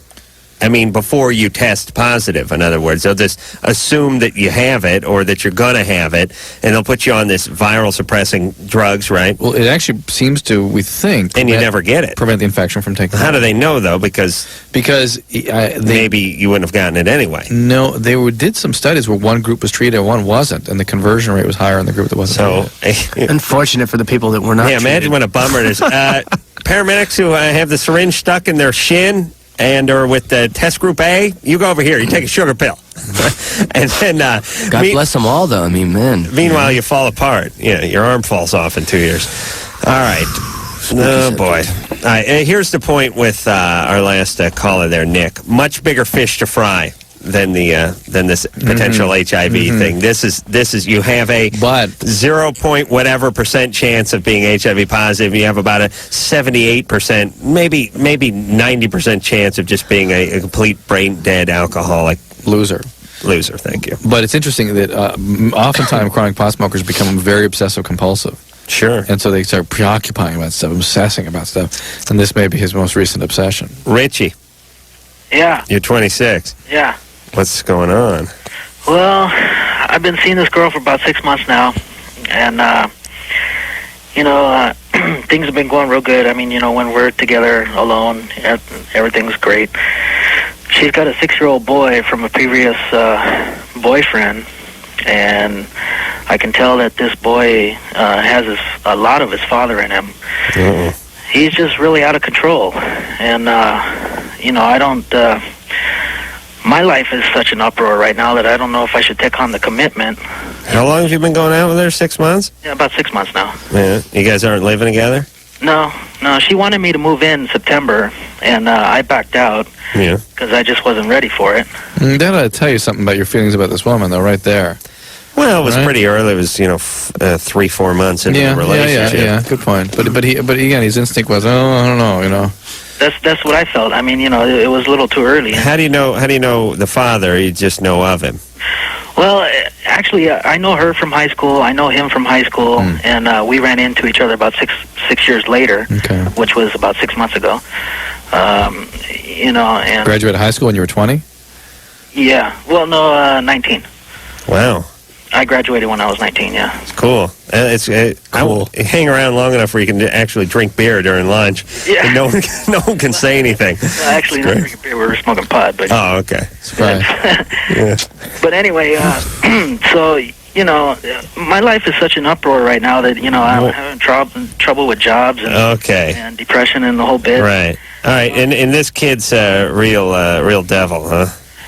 I mean, before you test positive, in other words. They'll just assume that you have it or that you're going to have it, and they'll put you on this viral suppressing drugs, right? Well, it actually seems to, we think... And you never get it. Prevent the infection from taking place. How do they know, though? Because maybe you wouldn't have gotten it anyway. No, they did some studies where one group was treated and one wasn't, and the conversion rate was higher in the group that wasn't treated. Unfortunate for the people that were not treated. Imagine what a bummer it is. Paramedics who have the syringe stuck in their shin or with the test group A, you go over here, you take a sugar pill. And then God bless them all, though. I mean, man. Meanwhile, you fall apart. Yeah, your arm falls off in 2 years. All right. Oh, boy. All right, here's the point with our last caller there, Nick. Much bigger fish to fry than this potential HIV thing. This is you have a 0 point whatever % chance of being HIV positive. You have about a 78%, maybe 90% chance of just being a complete brain dead alcoholic loser, thank you. But it's interesting that oftentimes chronic pot smokers become very obsessive compulsive. Sure. And so they start preoccupying about stuff, obsessing about stuff, and this may be his most recent obsession. Richie. Yeah. You're 26. Yeah. What's going on? Well, I've been seeing this girl for about 6 months now, and things have been going real good. I mean, when we're together alone, everything's great. She's got a 6-year-old boy from a previous boyfriend, and I can tell that this boy has a lot of his father in him. Uh-oh. He's just really out of control, and I don't. My life is such an uproar right now that I don't know if I should take on the commitment. How long have you been going out with her? 6 months? Yeah, about 6 months now. Yeah. You guys aren't living together? No. She wanted me to move in September, and I backed out. Yeah. Because I just wasn't ready for it. That ought to tell you something about your feelings about this woman, though, right there. Well, it was pretty early. It was 3-4 months into the relationship. Yeah. Good point. But again, his instinct was, I don't know. That's what I felt. I mean, it was a little too early. How do you know the father? You just know of him. Well, actually, I know her from high school. I know him from high school, and we ran into each other about six years later, which was about 6 months ago. And graduated high school when you were 20? Yeah. Well, no, 19. Wow. I graduated when I was 19. Yeah. It's cool. Cool. I hang around long enough where you can actually drink beer during lunch. Yeah. And no one can say anything. Actually, not drinking beer. We were smoking pot. But oh, okay. Surprise. Yeah. But anyway, so my life is such an uproar right now that I'm having trouble with jobs and depression and the whole bit. Right. All right. And this kid's a real devil, huh?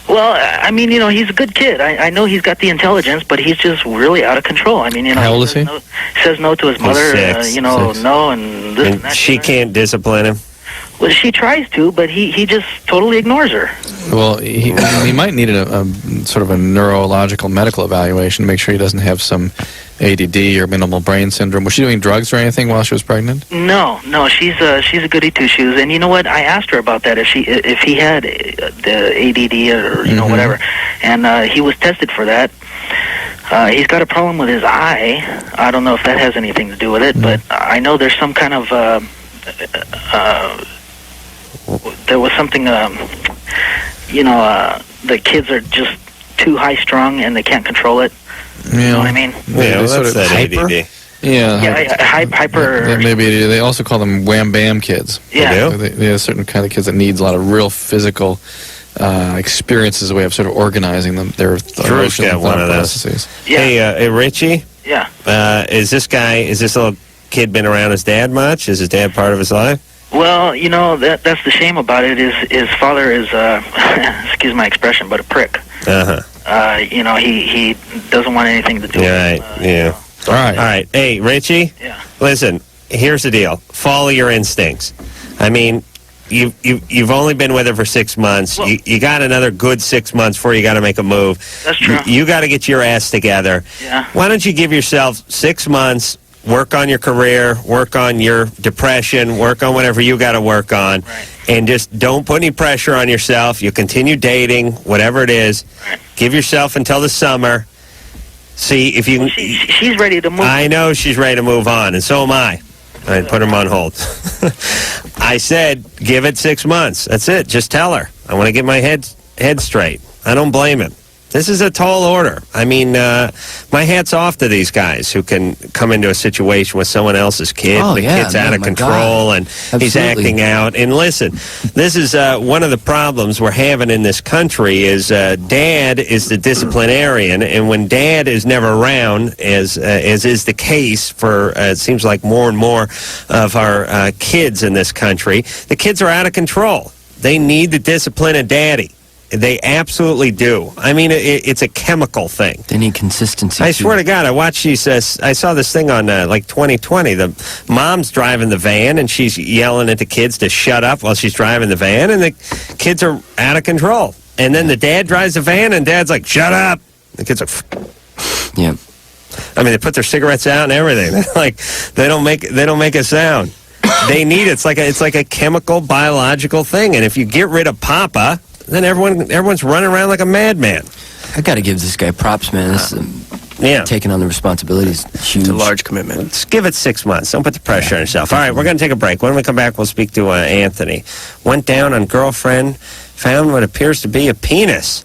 Well, I mean, he's a good kid. I know he's got the intelligence, but he's just really out of control. I mean, how old is he? Says no to his mother. Six. No, and this and that. She can't discipline him. Well, she tries to, but he just totally ignores her. Well, he might need a sort of a neurological medical evaluation to make sure he doesn't have some ADD or minimal brain syndrome. Was she doing drugs or anything while she was pregnant? No, she's a goody two shoes. And you know what? I asked her about that if he had the ADD or whatever, and he was tested for that. He's got a problem with his eye. I don't know if that has anything to do with it, but I know there's some kind of there was something. The kids are just too high strung and they can't control it. Yeah. You know what I mean? Yeah, well, that's that ADD. Hyper. Maybe they also call them wham bam kids. Yeah. They have certain kind of kids that needs a lot of real physical experiences, a way of sort of organizing them. Their Drew's got one of those. Processes. Yeah. Hey, Richie. Yeah. Is this little kid been around his dad much? Is his dad part of his life? Well, that's the shame about it. Is his father is excuse my expression, but a prick. He doesn't want anything to do with it. Yeah. All right. Hey, Richie. Yeah. Listen, here's the deal. Follow your instincts. I mean, you've only been with her for 6 months. Well, you got another good 6 months before you got to make a move. That's true. You got to get your ass together. Yeah. Why don't you give yourself 6 months? Work on your career, work on your depression, work on whatever you got to work on, and just don't put any pressure on yourself. You continue dating, whatever it is. Give yourself until the summer. See if you. Well, she's ready to move. I know she's ready to move on, and so am I. I put him on hold. I said, give it 6 months. That's it. Just tell her. I want to get my head straight. I don't blame him. This is a tall order. I mean, my hat's off to these guys who can come into a situation with someone else's kid. Kid's out of control, and he's acting out. And listen, this is one of the problems we're having in this country is dad is the disciplinarian, and when dad is never around, as is the case for, it seems like more and more of our kids in this country, the kids are out of control. They need the discipline of daddy. They absolutely do. I mean, it's a chemical thing. They need consistency. I swear to God, I watched these. I saw this thing on 2020. The mom's driving the van and she's yelling at the kids to shut up while she's driving the van, and the kids are out of control. And then the dad drives the van and dad's like, "Shut up!" The kids are. Yeah. I mean, they put their cigarettes out and everything. Like they don't make a sound. They need it. It's like a chemical, biological thing. And if you get rid of Papa, then everyone's running around like a madman. I got to give this guy props, man. Taking on the responsibilities, huge. It's a large commitment. Let's give it 6 months. Don't put the pressure on yourself. All right, we're going to take a break. When we come back, we'll speak to Anthony. Went down on girlfriend, found what appears to be a penis.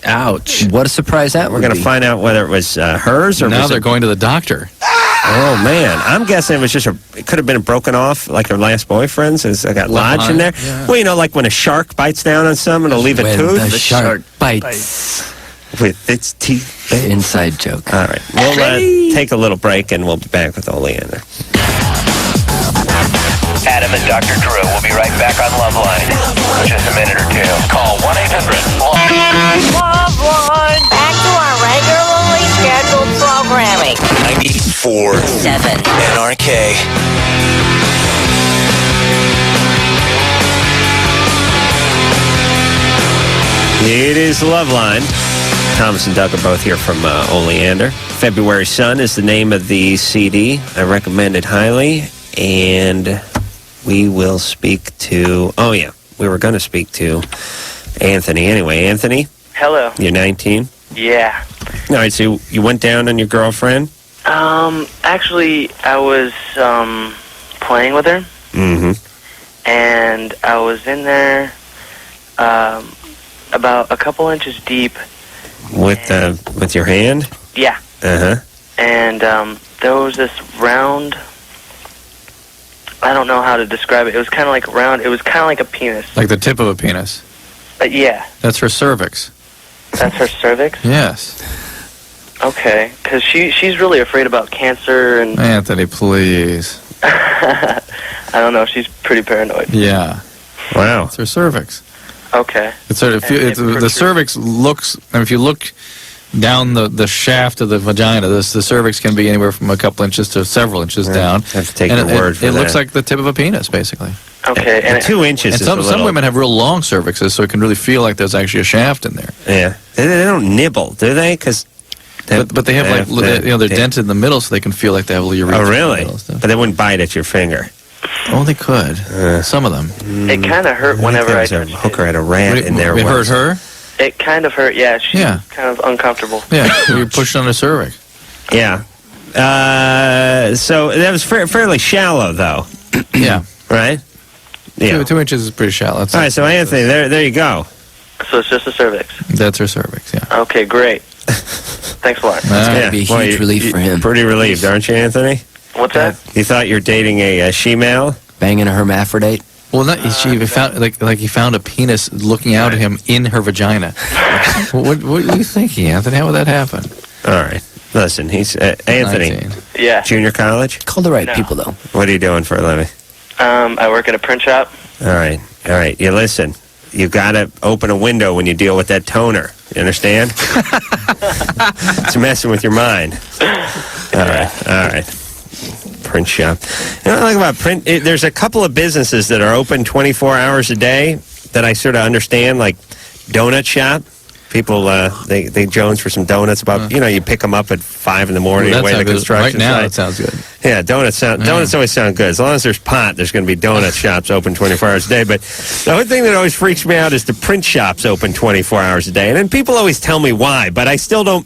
Ouch. What a surprise that We're would going to be. find out whether it was hers or Now was they're it... going to the doctor. Oh, man. I'm guessing it was just it could have been broken off like her last boyfriend's. I got lodged in there. Yeah. Well, like when a shark bites down on someone, it'll leave a When tooth. the shark bites. With its teeth. Inside joke. All right. We'll take a little break, and we'll be back with Oleander. Adam and Dr. Drew will be right back on Loveline. Just a minute or two. Call 1-800-LOVE-LINE. Back to our regularly scheduled programming. 94.7 NRK. It is Loveline. Thomas and Doug are both here from Oleander. February Sun is the name of the CD. I recommend it highly. And we will speak to... Oh, yeah. We were going to speak to Anthony. Anyway, Anthony, Hello. you're 19. Yeah. All right, so you went down on your girlfriend? Actually, I was playing with her, Mm-hmm. and I was in there about a couple inches deep. With your hand? Yeah. Uh-huh. And there was this round... I don't know how to describe it. It was kind of like round. It was kind of like a penis. Like the tip of a penis. Yeah. That's her cervix. That's her cervix? Yes. Okay. Because she's really afraid about cancer and... Anthony, please. I don't know. She's pretty paranoid. Yeah. Wow. It's her cervix. Okay. It's sort of, the cervix looks, and if you look down the shaft of the vagina, the cervix can be anywhere from a couple inches to several inches down. I have to take and your word for it that. looks like the tip of a penis, basically. Okay. And 2 inches And is some a little... women have real long cervixes, so it can really feel like there's actually a shaft in there. Yeah. They don't nibble, do they? But they have they're dented in the middle, so they can feel like they have a little urethra. Oh, really? In the middle, But they wouldn't bite at your finger. Oh, they could. Some of them. It kind of hurt whenever I... A hooker had a rat in there. It hurt her? It kind of hurt, yeah. She's kind of uncomfortable. Yeah, you pushed on her cervix. Yeah. So that was fairly shallow, though. Yeah. Right? Yeah. 2 inches is pretty shallow. All right, so Anthony, there you go. So it's just a cervix. That's her cervix, yeah. Okay, great. Thanks a lot. That's got to be a huge relief for him. Pretty relieved, aren't you, Anthony? What's that? You thought you were dating a she-male? Banging a hermaphrophite? Well, he found like he found a penis looking out at him in her vagina. what are you thinking, Anthony? How would that happen? All right. Listen, he's Anthony. 19. Yeah. Junior college? Call the right people, though. What are you doing for a living? I work at a print shop. All right. You listen. You got to open a window when you deal with that toner. You understand? It's messing with your mind. All right. Print shop. You know what I like about print? There's a couple of businesses that are open 24 hours a day that I sort of understand, like donut shop. People, they jones for some donuts. You pick them up at 5 in the morning. Well, away to the construction right now, site. it sounds good. Yeah, donuts always sound good. As long as there's pot, there's going to be donut shops open 24 hours a day. But the only thing that always freaks me out is the print shops open 24 hours a day. And then people always tell me why, but I still don't.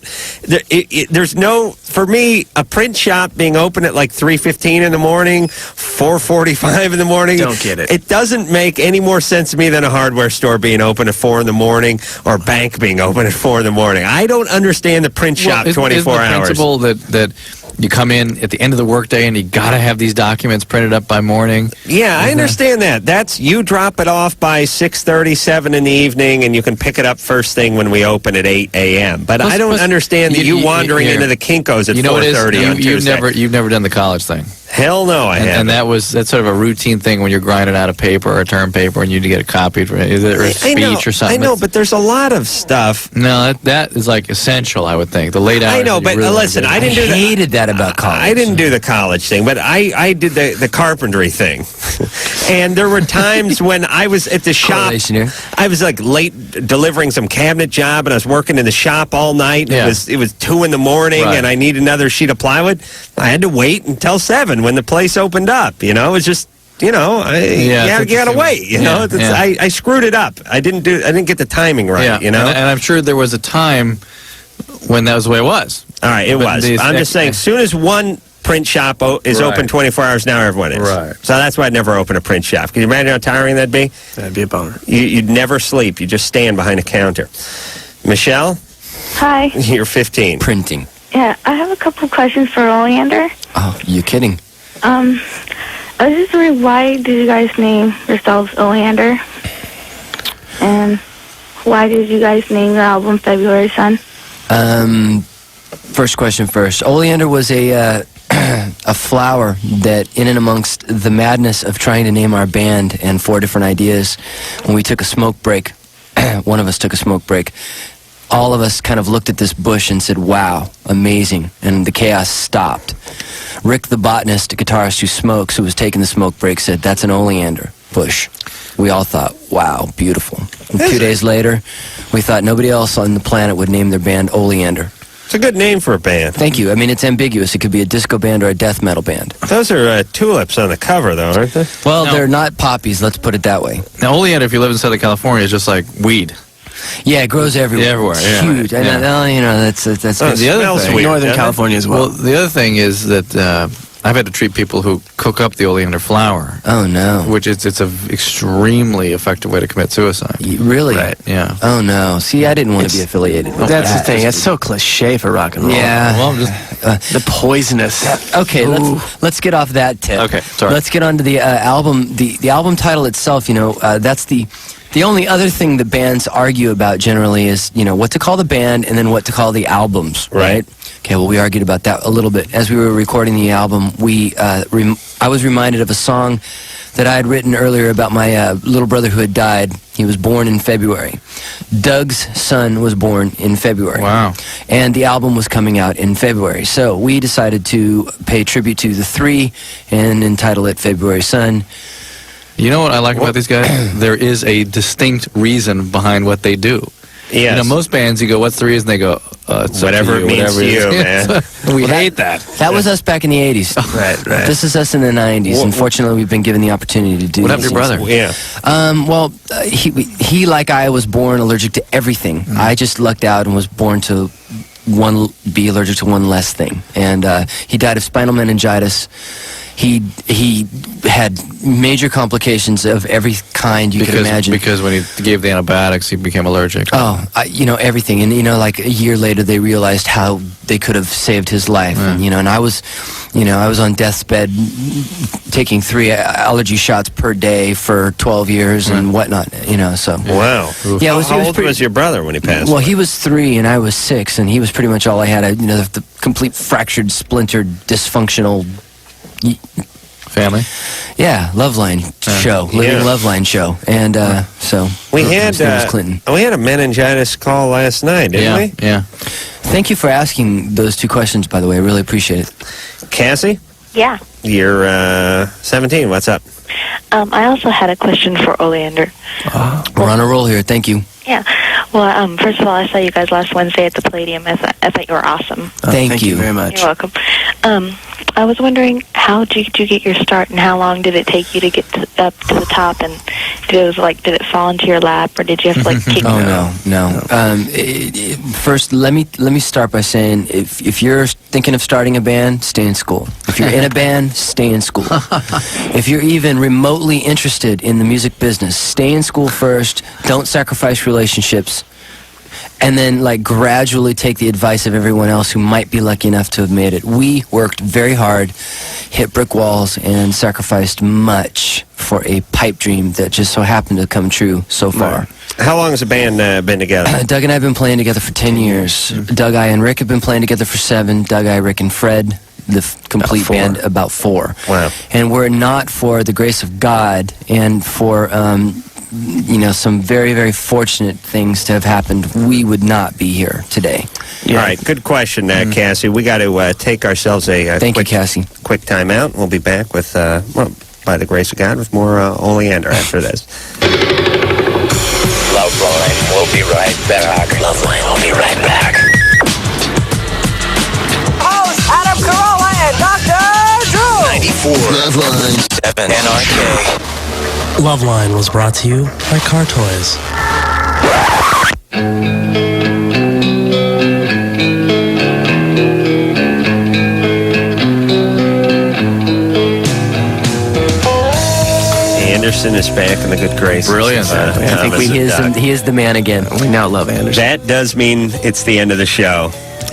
There's no, for me, a print shop being open at like 3:15 in the morning, 4:45 in the morning. Don't get it. It doesn't make any more sense to me than a hardware store being open at 4 in the morning or a bank being open at 4 in the morning. I don't understand the print shop 24 isn't the hours. principle that you come in at the end of the workday and you got to have these documents printed up by morning? Yeah, I understand that. That's you drop it off by 6:30, 7 in the evening, and you can pick it up first thing when we open at 8 a.m. But I don't understand that you wandering into the Kinko's at 4:30 on Tuesday. You've never done the college thing. Hell no, I haven't. And that's sort of a routine thing when you're grinding out a paper or a term paper and you need to get it copied or a speech or something. I know, but there's a lot of stuff. No, that is like essential, I would think. The late hours. I know, but listen, I didn't do that. I hated that about college. I didn't do the college thing, but I did the carpentry thing. And there were times when I was at the shop. I was like late delivering some cabinet job, and I was working in the shop all night. Yeah. It was 2 in the morning, Right. and I need another sheet of plywood. I had to wait until 7 when the place opened up. It was just. You gotta wait. I screwed it up. I didn't get the timing right. Yeah. And I'm sure there was a time when that was the way it was. All right, it was. I'm just saying, as soon as one print shop is Right. open 24 hours now, everyone is. Right. So that's why I'd never open a print shop. Can you imagine how tiring that'd be? That'd be a bummer. You'd never sleep. You just stand behind a counter. Michelle, Hi. you're 15. Printing. Yeah, I have a couple of questions for Oleander. Oh, you kidding? I was just wondering, why did you guys name yourselves Oleander? And why did you guys name your album February Sun? First question first. Oleander was a flower that, in and amongst the madness of trying to name our band and 4 different ideas, when we took a smoke break, one of us took a smoke break, all of us kind of looked at this bush and said, wow, amazing, and the chaos stopped. Rick, the botanist, guitarist who smokes, who was taking the smoke break, said, that's an oleander bush. We all thought, wow, beautiful. And 2 days later, we thought nobody else on the planet would name their band Oleander. It's a good name for a band. Thank you. I mean, it's ambiguous. It could be a disco band or a death metal band. Those are tulips on the cover, though, aren't they? Well, they're not poppies, let's put it that way. Now, Oleander, if you live in Southern California, is just like weed. Yeah, it grows everywhere. Yeah, everywhere, It's yeah. huge. And, that's Oh, the other thing, Northern California as well. Well, the other thing is that I've had to treat people who cook up the oleander flower. Oh, no. Which it's an extremely effective way to commit suicide. Really? Right, yeah. Oh, no. See, I didn't want to be affiliated with That's that. the thing. It's so cliche for rock and roll. Yeah. Well, I'm just... The poisonous. Okay, let's get off that tip. Okay, sorry. Let's get on to the album. The album title itself, that's the only other thing the bands argue about generally is, what to call the band and then what to call the albums, right? Okay, well, we argued about that a little bit. As we were recording the album, I was reminded of a song that I had written earlier about my little brother who had died. He was born in February. Doug's son was born in February. Wow. And the album was coming out in February. So we decided to pay tribute to the 3 and entitle it February Sun. You know what I like about these guys? There is a distinct reason behind what they do. Yes. Most bands, you go, what's the reason? They go, it's whatever it means to you, man. We hate that. That was us back in the 80s. Right. This is us in the 90s. Unfortunately, we've been given the opportunity to do What happened to your brother? Yeah. He, like I, was born allergic to everything. I just lucked out and was born to be allergic to one less thing. And he died of spinal meningitis. He had major complications of every kind you could imagine. Because when he gave the antibiotics, he became allergic. Oh, everything. And, like a year later, they realized how they could have saved his life. Yeah. And, I was on death's bed taking 3 allergy shots per day for 12 years and whatnot, so. Wow. Yeah, How old was your brother when he passed? Well, he was 3 and I was 6, and he was pretty much all I had. The complete fractured, splintered, dysfunctional family. Yeah, Loveline show, living Loveline show, and so we his name was had Clinton. we had a meningitis call last night, didn't we? Yeah. Thank you for asking those 2 questions, by the way. I really appreciate it. Cassie, Yeah. you're 17. What's up? I also had a question for Oleander. We're on a roll here. Thank you. Yeah. Well, first of all, I saw you guys last Wednesday at the Palladium. I thought you were awesome. Thank you very much. You're welcome. I was wondering, how did you get your start, and how long did it take you to get up to the top? And did it fall into your lap, or did you have to kick? Oh no. First, let me start by saying, if you're thinking of starting a band, stay in school. If you're in a band, stay in school. If you're even remotely interested in the music business, stay in school first. Don't sacrifice relationships. And then, gradually take the advice of everyone else who might be lucky enough to have made it. We worked very hard, hit brick walls, and sacrificed much for a pipe dream that just so happened to come true so far. How long has the band been together? Doug and I have been playing together for 10 years. Doug, I, and Rick have been playing together for 7. Doug, I, Rick, and Fred, the complete band, about 4. Wow. And were it not for the grace of God and for some very, very fortunate things to have happened, we would not be here today. All right, good question, Cassie. We got to take ourselves a Thank you, Cassie. quick time out. We'll be back with, by the grace of God, with more Oleander after this. Loveline will be right back. Loveline will be right back. Host Adam Carolla and Dr. Drew. 94. Loveline. 7 NRK. Loveline was brought to you by Car Toys. And Anderson is back in the good graces. Brilliant. I think he is the man again. We now love Anderson. That does mean it's the end of the show.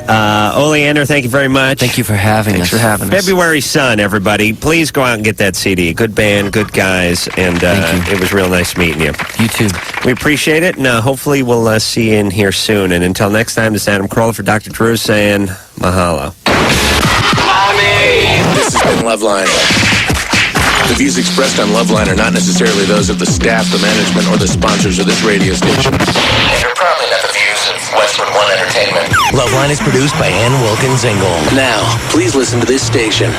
Oleander, thank you very much. Thank you for having us. Thanks for having us. February Sun, everybody. Please go out and get that CD. Good band, good guys, and it was real nice meeting you. You too. We appreciate it, and hopefully we'll see you in here soon. And until next time, this is Adam Carolla for Dr. Drew saying mahalo. This has been Loveline. The views expressed on Loveline are not necessarily those of the staff, the management, or the sponsors of this radio station. And are probably not the views of Westwood One Entertainment. Loveline is produced by Ann Wilkins Engel. Now, please listen to this station.